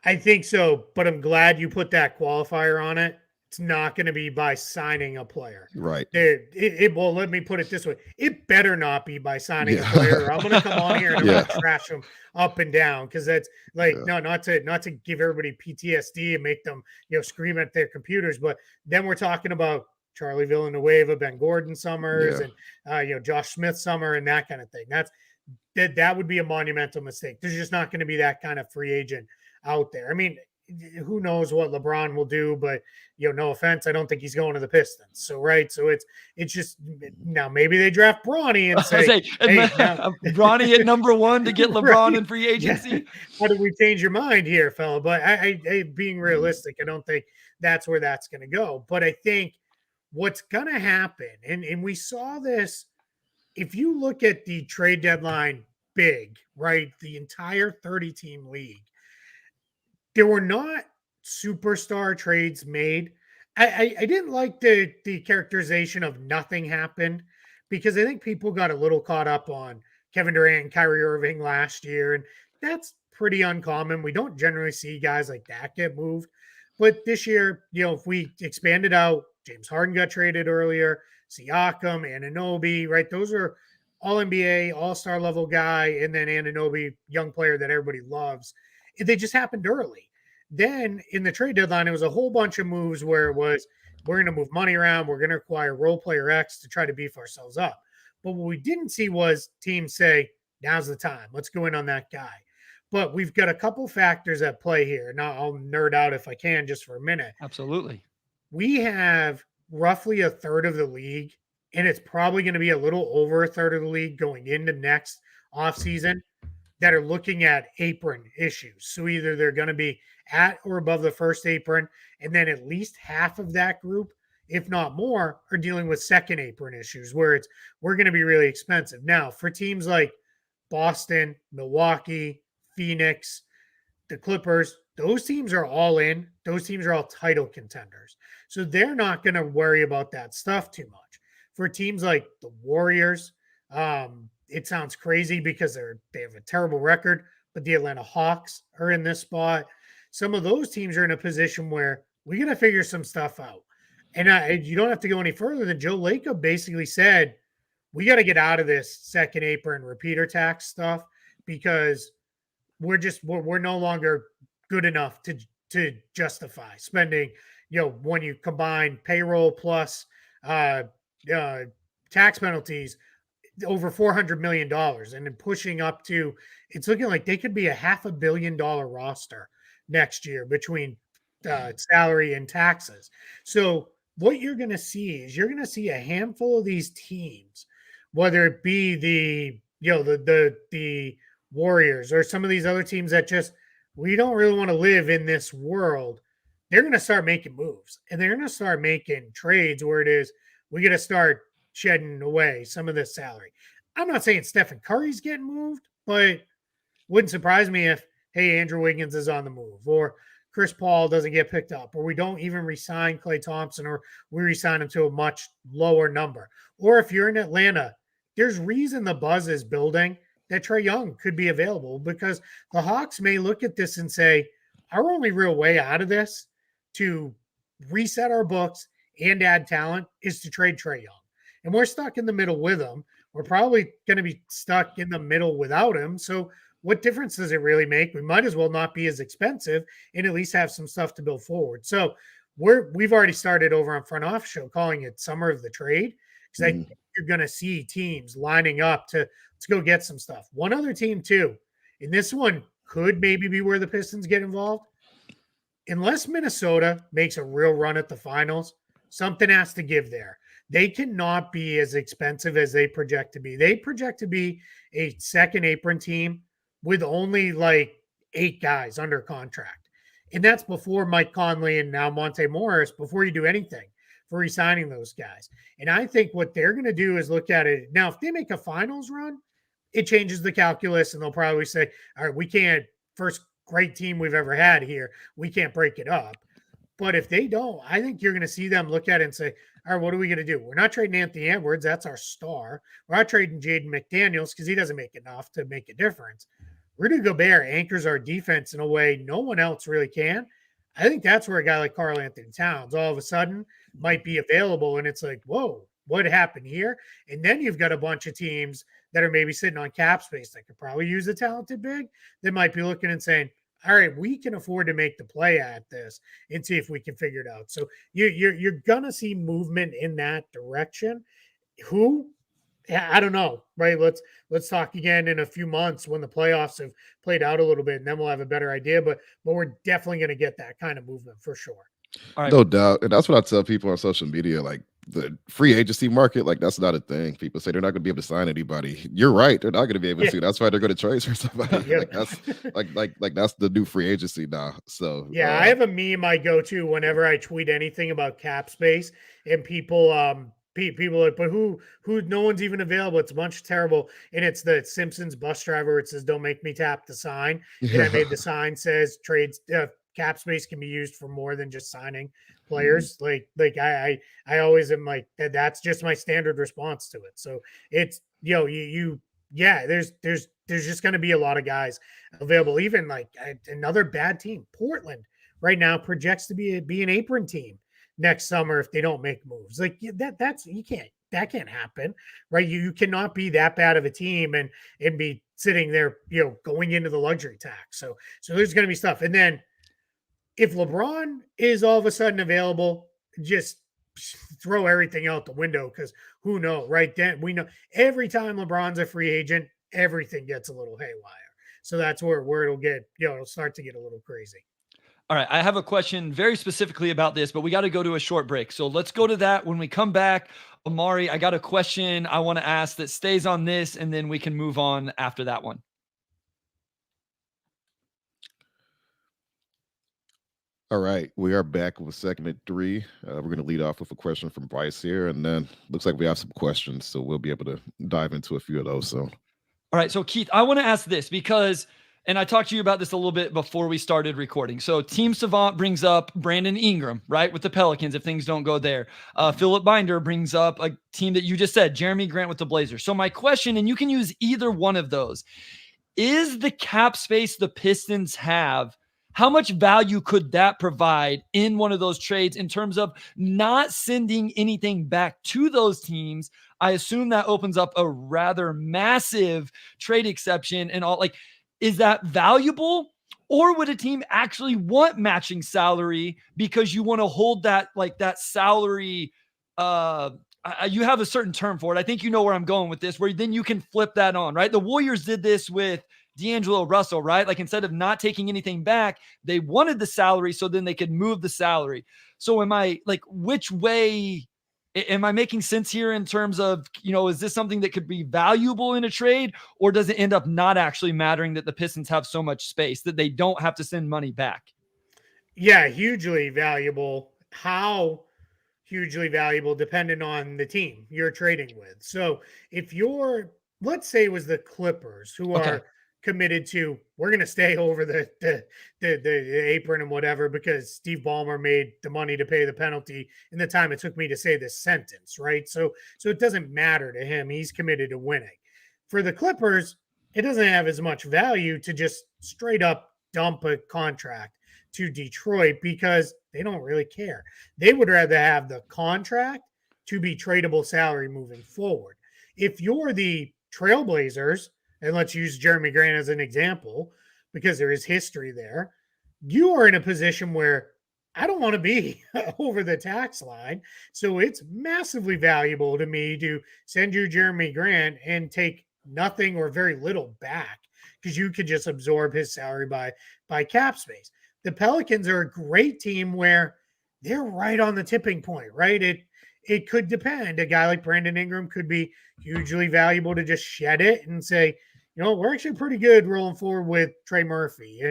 I think so, but I'm glad you put that qualifier on it. It's not going to be by signing a player. Right. Well, let me put it this way. It better not be by signing a player. Or I'm going to come on here and I'm going to trash them up and down because that's like, no, not to give everybody PTSD and make them, scream at their computers. But then we're talking about Charlie Villanueva, Ben Gordon summers and, Josh Smith summer and that kind of thing. That would be a monumental mistake. There's just not going to be that kind of free agent out there. I mean, who knows what LeBron will do, but no offense, I don't think he's going to the Pistons. So it's just now maybe they draft Bronny and say, hey, Bronny at number one to get LeBron in free agency. Yeah. How did we change your mind here, fella? But I being realistic, I don't think that's where that's going to go. But I think what's going to happen, and we saw this, if you look at the trade deadline big, right, the entire 30-team league, there were not superstar trades made. I didn't like the characterization of nothing happened because I think people got a little caught up on Kevin Durant and Kyrie Irving last year, and that's pretty uncommon. We don't generally see guys like that get moved. But this year, if we expand it out, James Harden got traded earlier, Siakam, Anunoby, right? Those are all-NBA, all-star level guy, and then Anunoby, young player that everybody loves. They just happened early. Then in the trade deadline, it was a whole bunch of moves where it was, we're going to move money around. We're going to acquire role player X to try to beef ourselves up. But what we didn't see was teams say, now's the time. Let's go in on that guy. But we've got a couple factors at play here. Now I'll nerd out if I can just for a minute. Absolutely. We have roughly a third of the league, and it's probably going to be a little over a third of the league going into next offseason that are looking at apron issues. So either they're going to be at or above the first apron, and then at least half of that group, if not more, are dealing with second apron issues where we're going to be really expensive. Now, for teams like Boston, Milwaukee, Phoenix, the Clippers, those teams are all in. Those teams are all title contenders. So they're not going to worry about that stuff too much. For teams like the Warriors, it sounds crazy because they have a terrible record, but the Atlanta Hawks are in this spot. Some of those teams are in a position where we got to figure some stuff out. And you don't have to go any further than Joe Lacob basically said, we got to get out of this second apron repeater tax stuff because we're no longer good enough to justify spending, when you combine payroll plus tax penalties, over $400 million and then pushing up to, it's looking like they could be a $500 million roster next year between salary and taxes. So what you're going to see is you're going to see a handful of these teams, whether it be the Warriors or some of these other teams that just, we don't really want to live in this world. They're going to start making moves and they're going to start making trades where it is, we got to start shedding away some of this salary. I'm not saying Stephen Curry's getting moved, but wouldn't surprise me if, hey, Andrew Wiggins is on the move, or Chris Paul doesn't get picked up, or we don't even re-sign Klay Thompson, or we re-sign him to a much lower number. Or if you're in Atlanta, there's reason the buzz is building that Trae Young could be available, because the Hawks may look at this and say, our only real way out of this to reset our books and add talent is to trade Trae Young. And we're stuck in the middle with him. We're probably going to be stuck in the middle without him. So what difference does it really make? We might as well not be as expensive and at least have some stuff to build forward. So we've already started over on Front Office Show calling it Summer of the Trade, because I think you're going to see teams lining up to go get some stuff. One other team too, and this one could maybe be where the Pistons get involved. Unless Minnesota makes a real run at the finals, something has to give there. They cannot be as expensive as they project to be. They project to be a second apron team with only like 8 guys under contract. And that's before Mike Conley and now Monte Morris, before you do anything for re-signing those guys. And I think what they're going to do is look at it. Now, if they make a finals run, it changes the calculus and they'll probably say, all right, we can't, first great team we've ever had here, we can't break it up. But if they don't, I think you're going to see them look at it and say, all right, what are we going to do? We're not trading Anthony Edwards. That's our star. We're not trading Jaden McDaniels because he doesn't make enough to make a difference. Rudy Gobert anchors our defense in a way no one else really can. I think that's where a guy like Karl Anthony Towns all of a sudden might be available. And it's like, whoa, what happened here? And then you've got a bunch of teams that are maybe sitting on cap space that could probably use a talented big. They might be looking and saying, all right, we can afford to make the play at this and see if we can figure it out. So you're going to see movement in that direction. Who? I don't know, right? Let's talk again in a few months when the playoffs have played out a little bit, and then we'll have a better idea. But we're definitely going to get that kind of movement for sure. All right. No doubt. And that's what I tell people on social media, like the free agency market, like that's not a thing. People say they're not going to be able to sign anybody. You're right. They're not going to be able to. That's why they're going to trade for somebody. Like that's like that's the new free agency now. So I have a meme I go to whenever I tweet anything about cap space, and people like, but who no one's even available. It's a bunch of terrible. And it's the Simpsons bus driver. It says, don't make me tap the sign. And I made the sign says trades cap space can be used for more than just signing players. I always am like, that's just my standard response to it. So it's, there's just going to be a lot of guys available. Even like another bad team, Portland right now projects to be an apron team next summer if they don't make moves. Like that can't happen, right? You cannot be that bad of a team and be sitting there, going into the luxury tax. So there's going to be stuff. And then if LeBron is all of a sudden available, just throw everything out the window, because who knows, right? Then we know every time LeBron's a free agent, everything gets a little haywire. So that's where it'll get, it'll start to get a little crazy. All right, I have a question very specifically about this, but we got to go to a short break. So let's go to that. When we come back, Omari, I got a question I want to ask that stays on this, and then we can move on after that one. All right, we are back with segment 3. We're going to lead off with a question from Bryce here, and then looks like we have some questions, so we'll be able to dive into a few of those soon. All right, so Keith, I want to ask this because, and I talked to you about this a little bit before we started recording. So Team Savant brings up Brandon Ingram, right, with the Pelicans if things don't go there. Philip Binder brings up a team that you just said, Jeremy Grant with the Blazers. So my question, and you can use either one of those, is the cap space the Pistons have, how much value could that provide in one of those trades in terms of not sending anything back to those teams? I assume that opens up a rather massive trade exception and all. Like, is that valuable, or would a team actually want matching salary because you want to hold that, like that salary you have a certain term for it. I think you know where I'm going with this, where then you can flip that on, right? The Warriors did this with D'Angelo Russell, right? Like instead of not taking anything back, they wanted the salary so then they could move the salary. So am I like, which way am I making sense here in terms of, is this something that could be valuable in a trade, or does it end up not actually mattering that the Pistons have so much space that they don't have to send money back? Yeah, hugely valuable. How hugely valuable depending on the team you're trading with. So if let's say it was the Clippers who Okay. are committed to, we're going to stay over the apron and whatever, because Steve Ballmer made the money to pay the penalty in the time it took me to say this sentence, right? So it doesn't matter to him. He's committed to winning. For the Clippers, it doesn't have as much value to just straight up dump a contract to Detroit because they don't really care. They would rather have the contract to be tradable salary moving forward. If you're the Trailblazers, and let's use Jeremy Grant as an example, because there is history there, you are in a position where I don't want to be over the tax line. So it's massively valuable to me to send you Jeremy Grant and take nothing or very little back, because you could just absorb his salary by cap space. The Pelicans are a great team where they're right on the tipping point, right? It could depend. A guy like Brandon Ingram could be hugely valuable to just shed it and say, we're actually pretty good rolling forward with Trey Murphy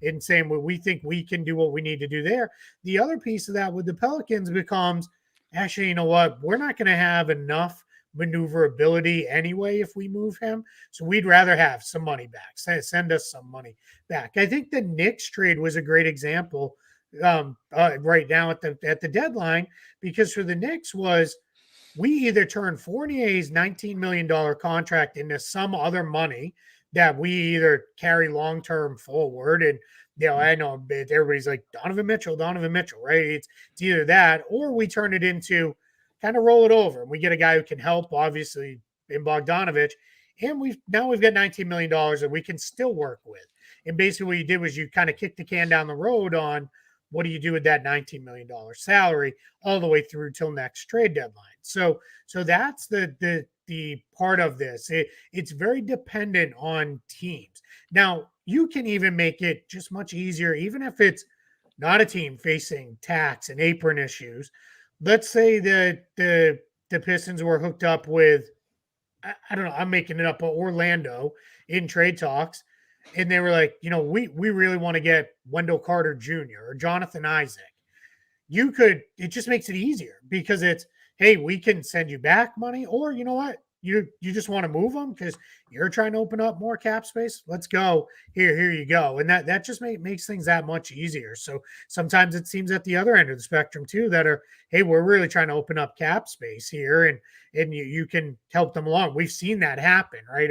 and saying what we think we can do what we need to do there. The other piece of that with the Pelicans becomes, actually, you know what? We're not going to have enough maneuverability anyway if we move him. So we'd rather have some money back. Send us some money back. I think the Knicks trade was a great example right now at the deadline, because for the Knicks was, we either turn Fournier's $19 million contract into some other money that we either carry long-term forward. And, I know everybody's like, Donovan Mitchell, right? It's either that, or we turn it into kind of roll it over. And we get a guy who can help, obviously, in Bogdanovich. And we've got $19 million that we can still work with. And basically what you did was you kind of kicked the can down the road on, what do you do with that $19 million salary all the way through till next trade deadline? So that's the part of this. It's very dependent on teams. Now, you can even make it just much easier, even if it's not a team facing tax and apron issues. Let's say that the Pistons were hooked up with, I don't know, I'm making it up, but Orlando in trade talks. And they were like, we really want to get Wendell Carter Jr. or Jonathan Isaac. It just makes it easier because it's, hey, we can send you back money, or you know what? You just want to move them because you're trying to open up more cap space. Let's go. Here you go. And that just makes things that much easier. So sometimes it seems at the other end of the spectrum too, that are, hey, we're really trying to open up cap space here, and you can help them along. We've seen that happen, right?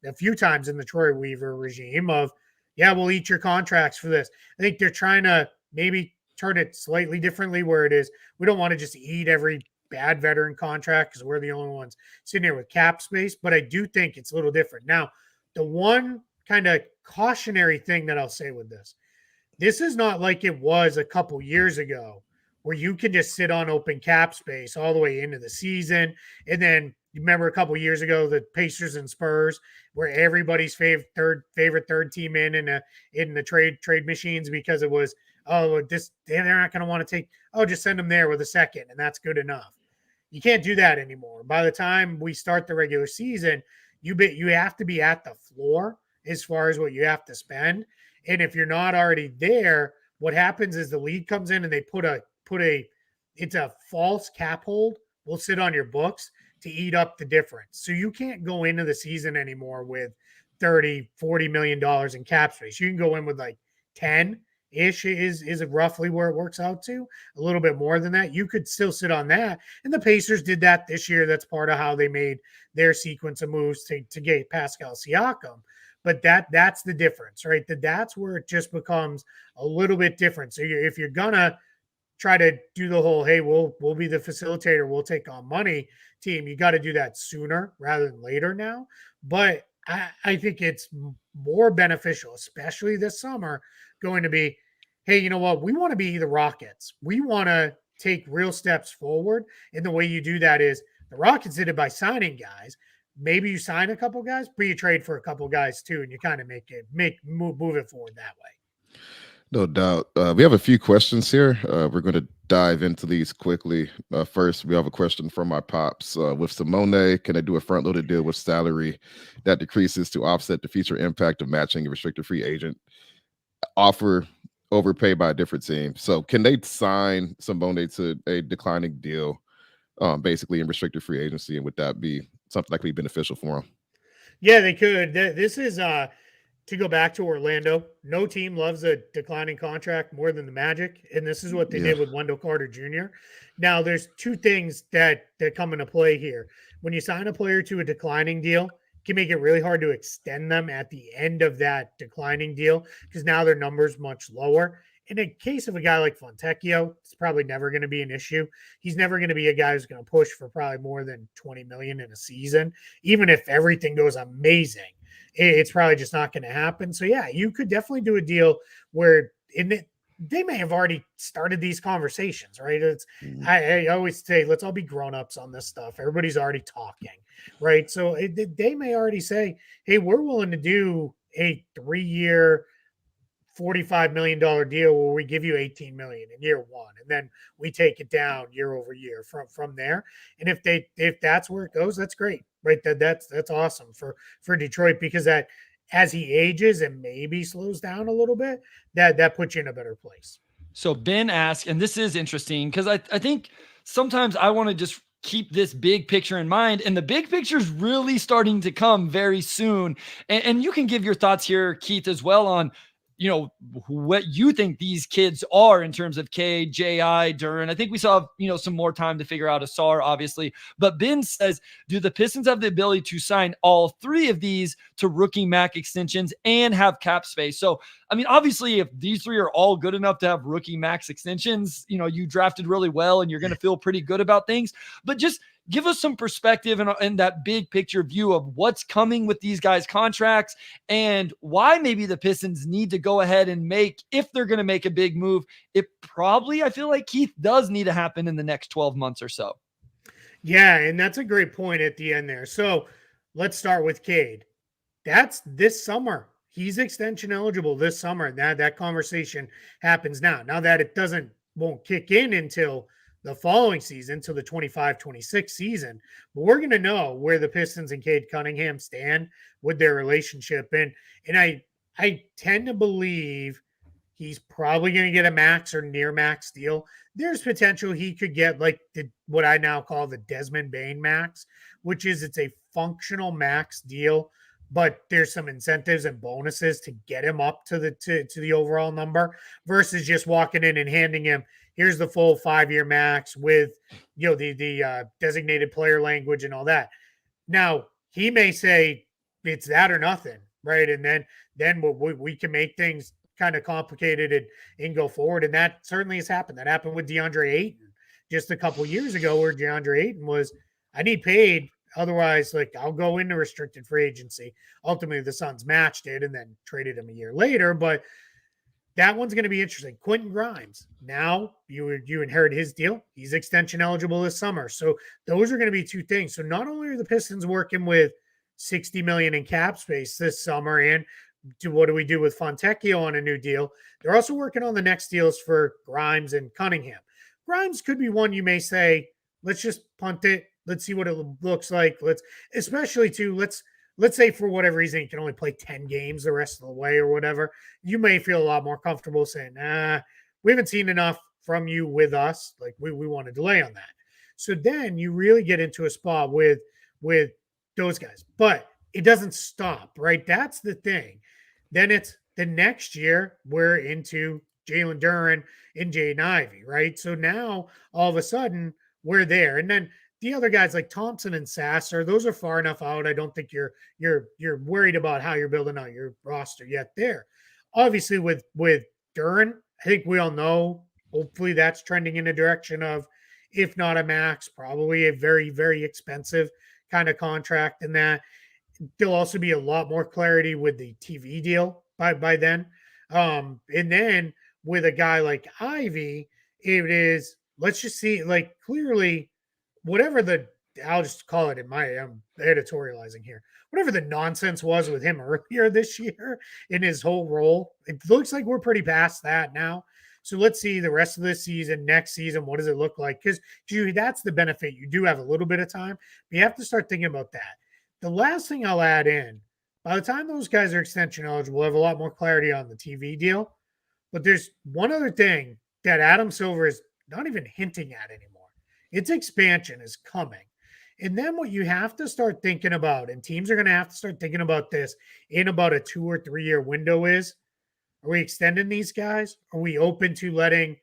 A few times in the Troy Weaver regime of, yeah, we'll eat your contracts for this. I think they're trying to maybe turn it slightly differently, where it is, we don't want to just eat every bad veteran contract because we're the only ones sitting here with cap space. But I do think it's a little different. Now, the one kind of cautionary thing that I'll say with this is not like it was a couple years ago where you can just sit on open cap space all the way into the season. And then you remember a couple years ago, the Pacers and Spurs, where everybody's favorite third team in the trade machines, because it was, they're not going to want to take, just send them there with a second, and that's good enough. You can't do that anymore. By the time we start the regular season, you have to be at the floor as far as what you have to spend. And if you're not already there, what happens is the league comes in and they put it's a false cap hold will sit on your books to eat up the difference. So you can't go into the season anymore with $30-40 million in cap space. You can go in with like 10-ish is roughly where it works out to. A little bit more than that. You could still sit on that. And the Pacers did that this year. That's part of how they made their sequence of moves to get Pascal Siakam. But that's the difference, right? That's where it just becomes a little bit different. So if you're gonna try to do the whole, hey, we'll be the facilitator, we'll take on money team, you got to do that sooner rather than later now. But I think it's more beneficial, especially this summer, going to be, hey, you know what? We want to be the Rockets. We want to take real steps forward. And the way you do that is The Rockets did it by signing guys. Maybe you sign a couple guys, but you trade for a couple guys too, and you kind of move it forward that way. No doubt. We have a few questions here. We're going to dive into these quickly. First, we have a question from my pops. With Simone, can I do a front-loaded deal with salary that decreases to offset the future impact of matching a restricted free agent offer overpaid by a different team? So can they sign Simone to a declining deal, basically in restricted free agency, and would that be something that could be beneficial for them? Yeah, they could. This is to go back to Orlando. No team loves a declining contract more than the Magic, and this is what they did with Wendell Carter Jr. Now, there's two things that come into play here. When you sign a player to a declining deal, it can make it really hard to extend them at the end of that declining deal because now their number's much lower. In a case of a guy like Fontecchio, it's probably never going to be an issue. He's never going to be a guy who's going to push for probably more than 20 million in a season, even if everything goes amazing. It's probably just not going to happen. So yeah, you could definitely do a deal where they may have already started these conversations, right? I always say, let's all be grown-ups on this stuff. Everybody's already talking, right? So they may already say, hey, we're willing to do a 3-year, $45 million deal where we give you 18 million in year one, and then we take it down year over year from there. And if that's where it goes, that's great, right? That's awesome for Detroit, because that as he ages and maybe slows down a little bit, that puts you in a better place. So Ben asked, and this is interesting because I think sometimes I want to just keep this big picture in mind, and the big picture is really starting to come very soon. And you can give your thoughts here, Keith, as well on what you think these kids are in terms of K, J.I., Duren. I think we still have, some more time to figure out Asar, obviously. But Ben says, do the Pistons have the ability to sign all three of these to rookie max extensions and have cap space? So, I mean, obviously, if these three are all good enough to have rookie max extensions, you drafted really well and you're going to feel pretty good about things. But just give us some perspective and that big picture view of what's coming with these guys' contracts and why maybe the Pistons need to go ahead and if they're going to make a big move, it probably, I feel like, Keith, does need to happen in the next 12 months or so. Yeah, and that's a great point at the end there. So let's start with Cade. That's this summer. He's extension eligible this summer. That conversation happens now. Now that it won't kick in until the following season, to the 25-26 season. But we're going to know where the Pistons and Cade Cunningham stand with their relationship. And I tend to believe he's probably going to get a max or near max deal. There's potential he could get like what I now call the Desmond Bane max, which is it's a functional max deal, but there's some incentives and bonuses to get him up to the overall number versus just walking in and handing him, here's the full 5-year max with, the designated player language and all that. Now, he may say it's that or nothing, right? And then we can make things kind of complicated and go forward. And that certainly has happened. That happened with DeAndre Ayton just a couple years ago, where DeAndre Ayton was, I need paid. Otherwise, I'll go into restricted free agency. Ultimately, the Suns matched it and then traded him a year later. But that one's going to be interesting. Quinton Grimes. Now you inherit his deal. He's extension eligible this summer. So those are going to be two things. So not only are the Pistons working with $60 million in cap space this summer, and what do we do with Fontecchio on a new deal? They're also working on the next deals for Grimes and Cunningham. Grimes could be one you may say, let's just punt it. Let's see what it looks like. Let's say for whatever reason he can only play 10 games the rest of the way or whatever. You may feel a lot more comfortable saying, we haven't seen enough from you with us. We want to delay on that. So then you really get into a spot with those guys. But it doesn't stop, right? That's the thing. Then it's the next year we're into Jalen Duren and Jaden Ivey, right? So now all of a sudden we're there. And then the other guys like Thompson and Sasser, those are far enough out. I don't think you're worried about how you're building out your roster yet there. Obviously with Duren, I think we all know, hopefully that's trending in a direction of, if not a max, probably a very, very expensive kind of contract. And that there'll also be a lot more clarity with the TV deal by then. And then with a guy like Ivy, it is, let's just see, clearly, whatever the I'll just call it I'm editorializing here. Whatever the nonsense was with him earlier this year in his whole role, it looks like we're pretty past that now. So let's see the rest of this season, next season. What does it look like? Because that's the benefit. You do have a little bit of time, but you have to start thinking about that. The last thing I'll add in, by the time those guys are extension eligible, we'll have a lot more clarity on the TV deal. But there's one other thing that Adam Silver is not even hinting at anymore. Its expansion is coming. And then what you have to start thinking about, and teams are going to have to start thinking about this in about a 2 or 3 year window is, are we extending these guys? Are we open to letting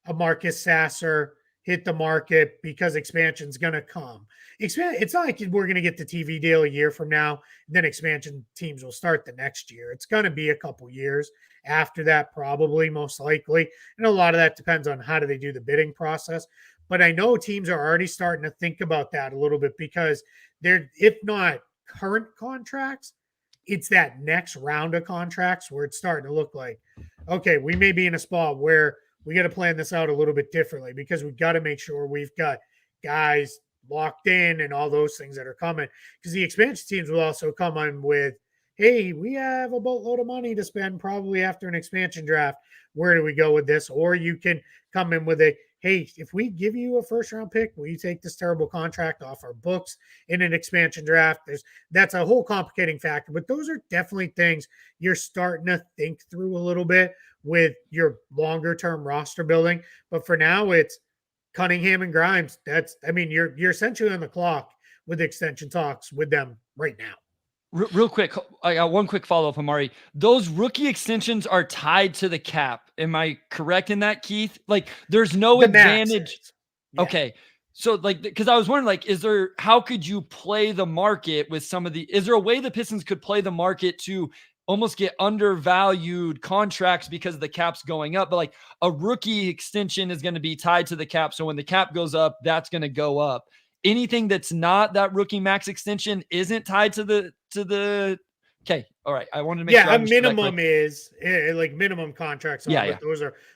a Marcus Sasser hit the market because expansion's going to come? It's not like we're going to get the TV deal a year from now, and then expansion teams will start the next year. It's going to be a couple years after that, probably, most likely. And a lot of that depends on how do they do the bidding process. But I know teams are already starting to think about that a little bit because they're, if not current contracts, it's that next round of contracts where it's starting to look like, okay, we may be in a spot where we got to plan this out a little bit differently because we got to make sure we've got guys locked in and all those things that are coming. Because the expansion teams will also come on with, hey, we have a boatload of money to spend probably after an expansion draft. Where do we go with this? Or you can come in with a, hey, if we give you a first round pick, will you take this terrible contract off our books in an expansion draft? That's a whole complicating factor, but those are definitely things you're starting to think through a little bit with your longer term roster building. But for now, it's Cunningham and Grimes. You're essentially on the clock with extension talks with them right now. Real quick, I got one quick follow-up, Omari. Those rookie extensions are tied to the cap. Am I correct in that, Keith? Like, there's no advantage. Yeah. Okay. So, like, because I was wondering, like, how could you play the market with some of is there a way the Pistons could play the market to almost get undervalued contracts because the cap's going up? But, like, a rookie extension is going to be tied to the cap. So when the cap goes up, that's going to go up. Anything that's not that rookie max extension isn't tied to the okay. All right. I wanted to make sure. A minimum is like minimum contracts. But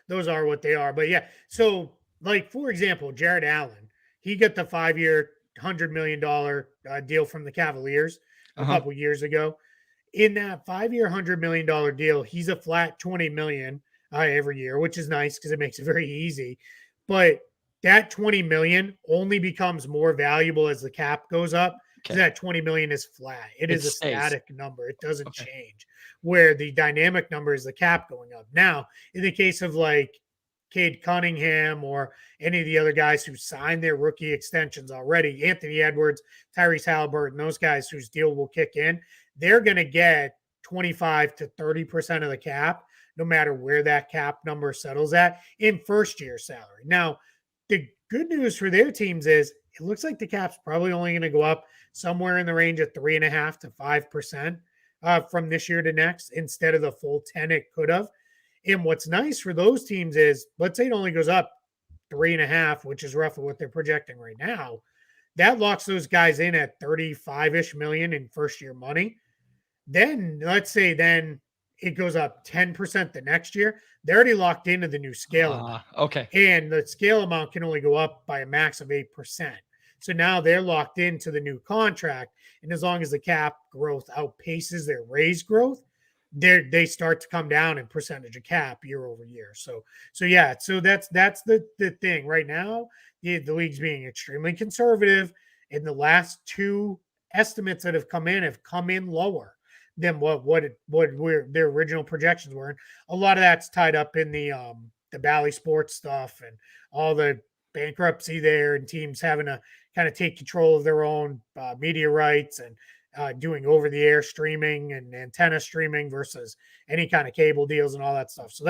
those are what they are. But yeah. So like, for example, Jared Allen, he got the 5-year, $100 million deal from the Cavaliers a couple years ago. In that 5-year, $100 million deal, he's a flat $20 million every year, which is nice because it makes it very easy. But that $20 million only becomes more valuable as the cap goes up. Okay. That $20 million is flat. It is a static number. It doesn't change. Where the dynamic number is the cap going up. Now, in the case of like Cade Cunningham or any of the other guys who signed their rookie extensions already, Anthony Edwards, Tyrese Halliburton, those guys whose deal will kick in, they're going to get 25 to 30% of the cap, no matter where that cap number settles at in first year salary. Now, the good news for their teams is it looks like the cap's probably only going to go up somewhere in the range of 3.5% to 5% from this year to next instead of the full 10 it could have. And what's nice for those teams is, let's say it only goes up 3.5, which is roughly what they're projecting right now. That locks those guys in at 35-ish million in first year money. Then let's say it goes up 10% the next year. They're already locked into the new scale amount. Okay. And the scale amount can only go up by a max of 8%. So now they're locked into the new contract. And as long as the cap growth outpaces their raise growth, they start to come down in percentage of cap year over year. So that's the thing right now. The league's being extremely conservative, and the last 2 estimates that have come in lower than what their original projections were. And a lot of that's tied up in the Bally Sports stuff and all the bankruptcy there and teams having to kind of take control of their own media rights and doing over-the-air streaming and antenna streaming versus any kind of cable deals and all that stuff. So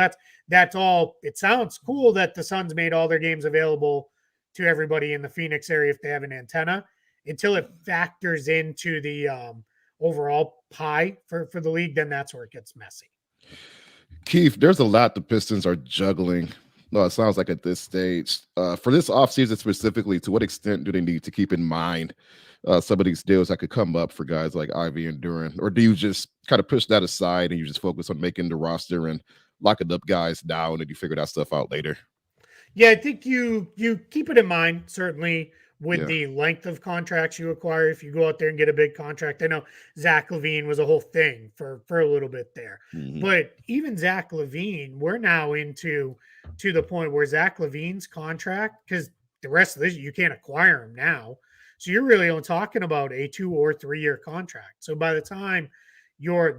that's all. It sounds cool that the Suns made all their games available to everybody in the Phoenix area if they have an antenna, until it factors into the overall pie for the league. Then that's where it gets messy. Keith, there's a lot the Pistons are juggling. No, it sounds like at this stage. For this offseason specifically, to what extent do they need to keep in mind some of these deals that could come up for guys like Ivy and Duran? Or do you just kind of push that aside and you just focus on making the roster and locking up guys down and you figure that stuff out later? Yeah, I think you keep it in mind, certainly, with Yeah. the length of contracts you acquire if you go out there and get a big contract. I know Zach LaVine was a whole thing for a little bit there. Mhm. But even Zach LaVine, we're now into to the point where Zach LaVine's contract, because the rest of this, you can't acquire him now. So you're really only talking about a 2 or 3 year contract. So by the time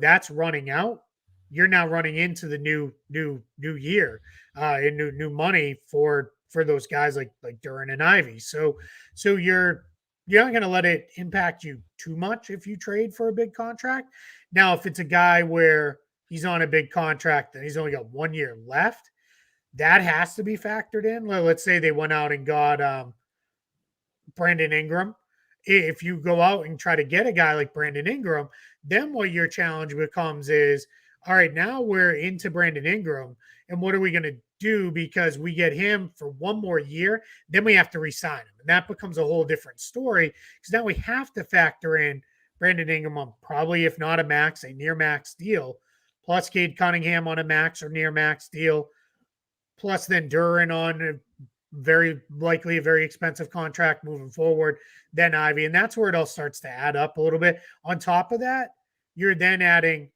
that's running out, you're now running into the new year and new money for those guys like Duran and Ivy. So you're not going to let it impact you too much if you trade for a big contract. Now, if it's a guy where he's on a big contract and he's only got 1 year left, that has to be factored in. Let's say they went out and got Brandon Ingram. If you go out and try to get a guy like Brandon Ingram, then what your challenge becomes is, all right, now we're into Brandon Ingram, and what are we going to do because we get him for 1 more year? Then we have to re-sign him, and that becomes a whole different story because now we have to factor in Brandon Ingram on probably, if not a max, a near max deal, plus Cade Cunningham on a max or near max deal, plus then Duran on a very likely a very expensive contract moving forward, then Ivy. And that's where it all starts to add up a little bit. On top of that, you're then adding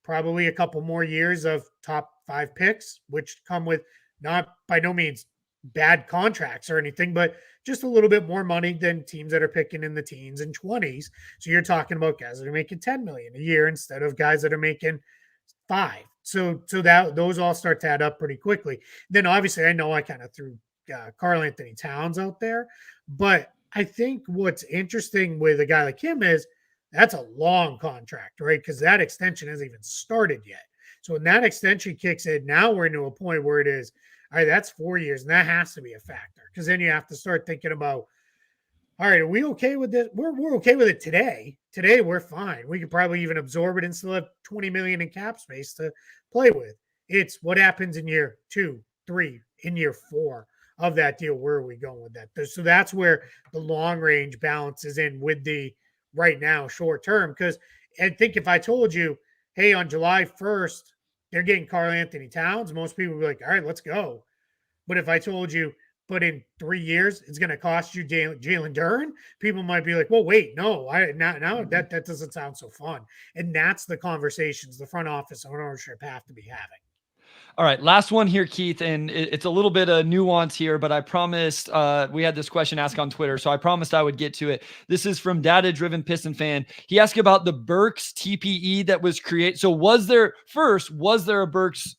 probably a couple more years of top 5 picks, which come with not by no means bad contracts or anything, but just a little bit more money than teams that are picking in the teens and 20s. So you're talking about guys that are making 10 million a year instead of guys that are making 5. So that those all start to add up pretty quickly. Then obviously I know I kind of threw Karl Anthony Towns out there, but I think what's interesting with a guy like him is that's a long contract, right? Because that extension hasn't even started yet. So when that extension kicks in, now we're into a point where it is, all right, that's 4 years, and that has to be a factor because then you have to start thinking about, all right, are we okay with this? We're okay with it today. Today we're fine. We could probably even absorb it and still have 20 million in cap space to play with. It's what happens in year 2, 3, in year 4 of that deal. Where are we going with that? So that's where the long range balances in with the right now short term. Because I think if I told you, hey, on July 1st, they're getting Karl Anthony Towns, most people would be like, all right, let's go. But if I told you, but in 3 years, it's going to cost you Jalen Duran, people might be like, well, wait, no, now that doesn't sound so fun. And that's the conversations the front office and ownership have to be having. All right, last one here, Keith, and it's a little bit of nuance here, but I promised we had this question asked on Twitter, so I promised I would get to it. This is from Data Driven Piston Fan. He asked about the Burks TPE that was created. So was there a Burks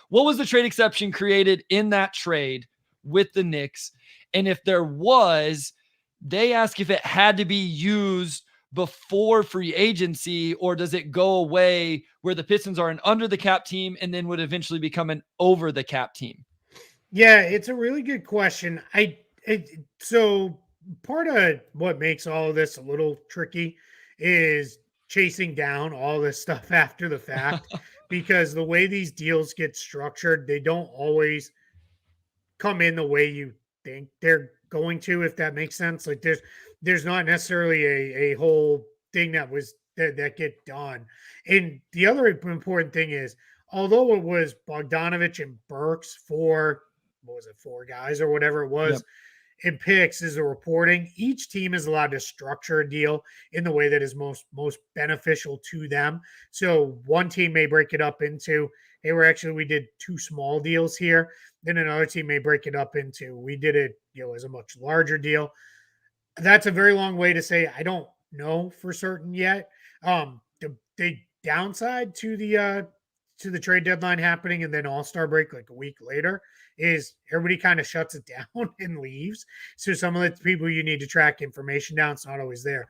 what was the trade exception created in that trade with the Knicks? And if there was, they ask if it had to be used before free agency, or does it go away where the Pistons are an under the cap team and then would eventually become an over the cap team? Yeah, it's a really good question. So part of what makes all of this a little tricky is chasing down all this stuff after the fact because the way these deals get structured, they don't always come in the way you think they're going to, if that makes sense. Like there's not necessarily a whole thing that get done. And the other important thing is, although it was Bogdanovich and Burks for what was it, 4 guys or whatever it was, it picks is the reporting. Each team is allowed to structure a deal in the way that is most beneficial to them. So one team may break it up into, hey, we did 2 small deals here. Then another team may break it up into, we did it, as a much larger deal. That's a very long way to say I don't know for certain yet. The downside to the trade deadline happening and then All-Star break like a week later is everybody kind of shuts it down and leaves. So some of the people you need to track information down, it's not always there.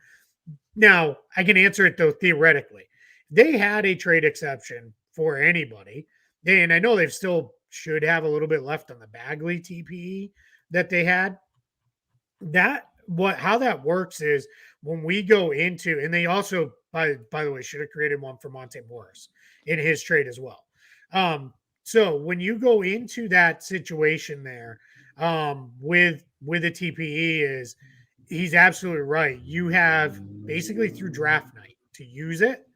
Now, I can answer it though theoretically. They had a trade exception for anybody, and I know they've still should have a little bit left on the Bagley TPE that they had. How that works is when we go into, and they also by the way should have created one for Monte Morris in his trade as well. So when you go into that situation there, with a TPE is he's absolutely right. You have basically through draft night to use it,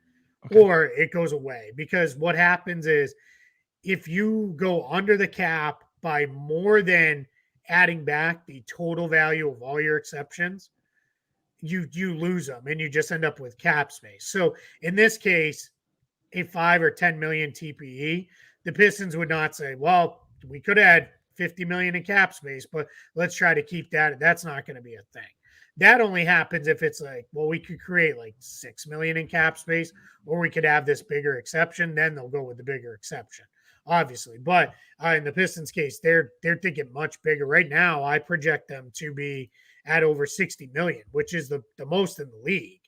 or it goes away, because what happens is if you go under the cap by more than adding back the total value of all your exceptions, you lose them and you just end up with cap space. So in this case, a 5 or 10 million TPE, the Pistons would not say, well, we could add 50 million in cap space, but let's try to keep that. That's not going to be a thing. That only happens if it's like, well, we could create like 6 million in cap space, or we could have this bigger exception. Then they'll go with the bigger exception, obviously. But in the Pistons case, they're thinking much bigger right now. I project them to be at over 60 million, which is the most in the league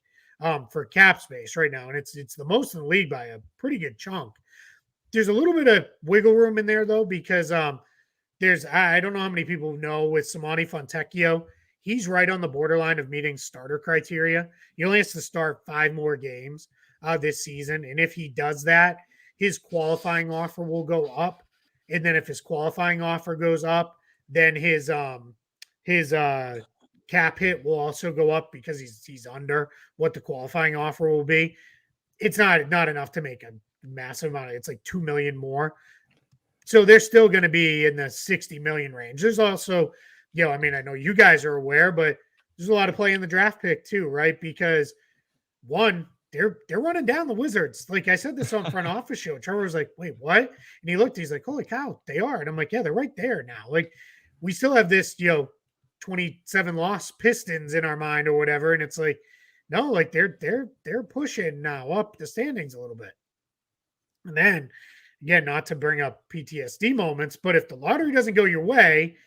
for cap space right now. And it's the most in the league by a pretty good chunk. There's a little bit of wiggle room in there, though, because there's, I don't know how many people know with Samani Fontecchio, he's right on the borderline of meeting starter criteria. He only has to start 5 more games this season. And if he does that, his qualifying offer will go up. And then if his qualifying offer goes up, then his cap hit will also go up because he's under what the qualifying offer will be. It's not enough to make a massive amount. It's like 2 million more. So they're still going to be in the 60 million range. There's also, I mean, I know you guys are aware, but there's a lot of play in the draft pick too, right? Because one, they're running down the Wizards. Like I said this on front office show. Trevor was like, wait, what? And he looked, he's like, holy cow, they are. And I'm like, yeah, they're right there now. Like we still have this, 27 loss Pistons in our mind or whatever. And it's like, no, like they're pushing now up the standings a little bit. And then again, not to bring up PTSD moments, but if the lottery doesn't go your way,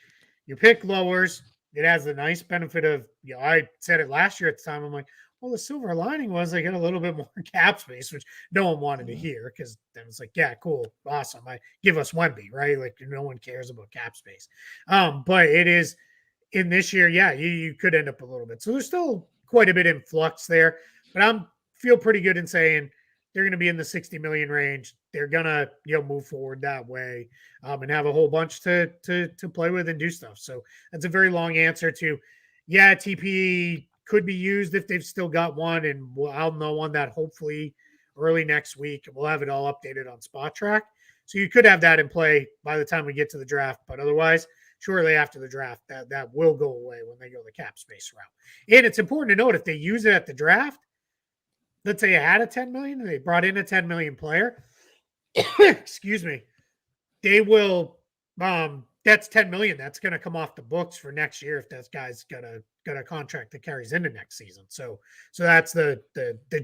your pick lowers. It has the nice benefit of, I said it last year at the time. I'm like, well, the silver lining was they get a little bit more cap space, which no one wanted to hear because then it's like, yeah, cool, awesome. Give us Wemby, right? Like no one cares about cap space. But it is in this year, yeah, you could end up a little bit. So there's still quite a bit in flux there, but I'm feel pretty good in saying they're going to be in the 60 million range. They're going to, move forward that way and have a whole bunch to play with and do stuff. So that's a very long answer to, yeah, TPE could be used if they've still got one. And I'll know on that hopefully early next week. We'll have it all updated on Spot Track. So you could have that in play by the time we get to the draft. But otherwise, shortly after the draft, that will go away when they go the cap space route. And it's important to note if they use it at the draft, let's say it had a 10 million and they brought in a 10 million player, excuse me, they will, that's 10 million. That's going to come off the books for next year if that guy's got a contract that carries into next season. So that's the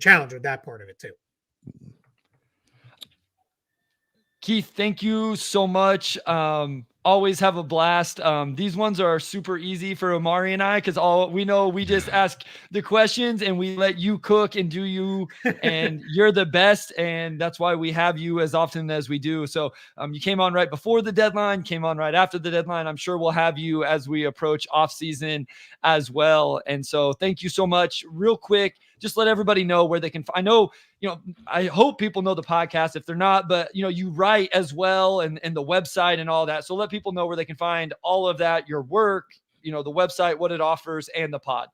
challenge with that part of it too. Keith, thank you so much. Always have a blast. These ones are super easy for Omari and I because we just ask the questions and we let you cook and do you, and you're the best. And that's why we have you as often as we do. So you came on right before the deadline, came on right after the deadline. I'm sure we'll have you as we approach off season as well. And so thank you so much. Real quick, just let everybody know where they can. I know, I hope people know the podcast if they're not, but you write as well and the website and all that. So let people know where they can find all of that, your work, the website, what it offers, and the pod.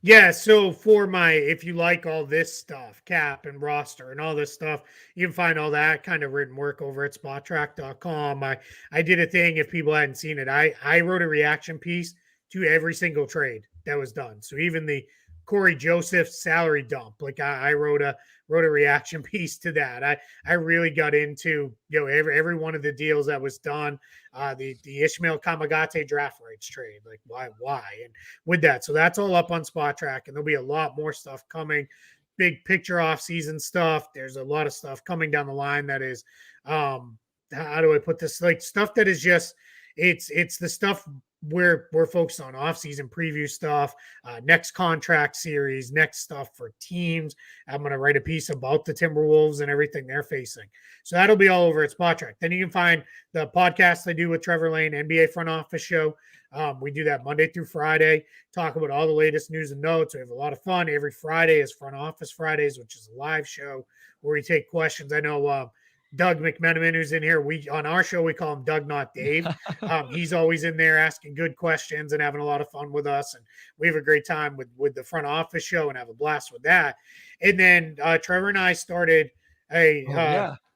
Yeah. So if you like all this stuff, cap and roster and all this stuff, you can find all that kind of written work over at spottrack.com. I did a thing, if people hadn't seen it, I wrote a reaction piece to every single trade that was done. So even the Corey Joseph salary dump, like I wrote a reaction piece to that. I really got into every one of the deals that was done. The Ishmael Kamagate draft rights trade, like why and with that. So that's all up on Spot Track, and there'll be a lot more stuff coming. Big picture off season stuff. There's a lot of stuff coming down the line that is how do I put this? Like stuff that is just it's the stuff we're focused on off-season preview stuff, next contract series, next stuff for teams. I'm going to write a piece about the Timberwolves and everything they're facing. So that'll be all over at Spot Track. Then you can find the podcast I do with Trevor Lane, NBA Front Office Show. We do that Monday through Friday, talk about all the latest news and notes. We have a lot of fun. Every Friday is Front Office Fridays, which is a live show where we take questions. I know Doug McMenamin, who's in here, on our show, we call him Doug, not Dave. He's always in there asking good questions and having a lot of fun with us. And we have a great time with the Front Office Show and have a blast with that. And then Trevor and I started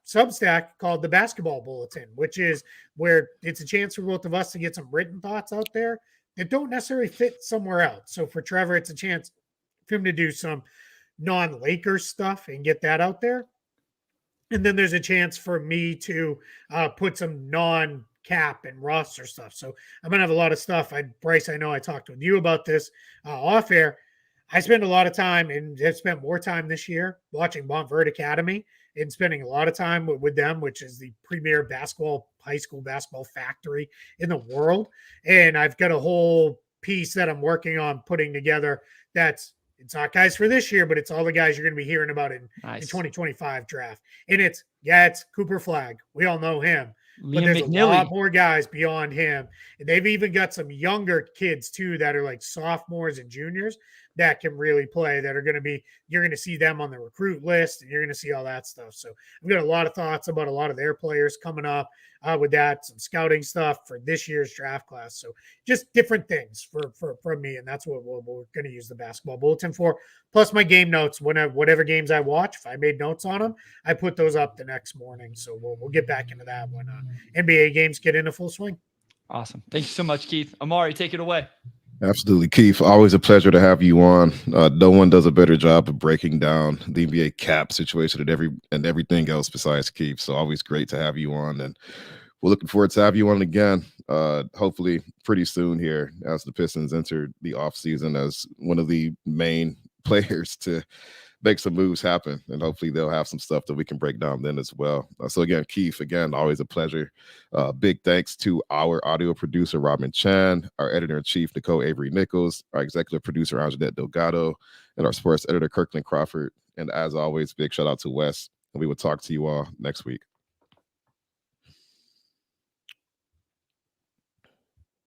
Substack called the Basketball Bulletin, which is where it's a chance for both of us to get some written thoughts out there that don't necessarily fit somewhere else. So for Trevor, it's a chance for him to do some non-Lakers stuff and get that out there. And then there's a chance for me to put some non-cap and roster stuff. So I'm going to have a lot of stuff. Bryce, I know I talked with you about this off air. I spend a lot of time and have spent more time this year watching Montverde Academy and spending a lot of time with them, which is the premier high school basketball factory in the world. And I've got a whole piece that I'm working on putting together it's not guys for this year, but it's all the guys you're going to be hearing about in 2025 draft. And it's Cooper Flagg. We all know him. But there's a lot more guys beyond him. And they've even got some younger kids, too, that are like sophomores and juniors that can really play, that are going to be, you're going to see them on the recruit list, and you're going to see all that stuff. So I've got a lot of thoughts about a lot of their players coming up with that, some scouting stuff for this year's draft class. So just different things from me, and that's what we're going to use the Basketball Bulletin for. Plus my game notes, whatever games I watch, if I made notes on them, I put those up the next morning. So we'll get back into that when NBA games get into full swing. Awesome. Thank you so much, Keith. Omari, take it away. Absolutely, Keith. Always a pleasure to have you on. No one does a better job of breaking down the NBA cap situation and everything else besides Keith. So always great to have you on, and we're looking forward to have you on again. Hopefully, pretty soon here as the Pistons enter the offseason as one of the main players to make some moves happen, and hopefully they'll have some stuff that we can break down then as well. So again, Keith, always a pleasure. Big thanks to our audio producer, Robin Chan, our editor-in-chief, Nicole Avery Nichols, our executive producer, Anjanette Delgado, and our sports editor, Kirkland Crawford. And as always, big shout out to Wes, and we will talk to you all next week.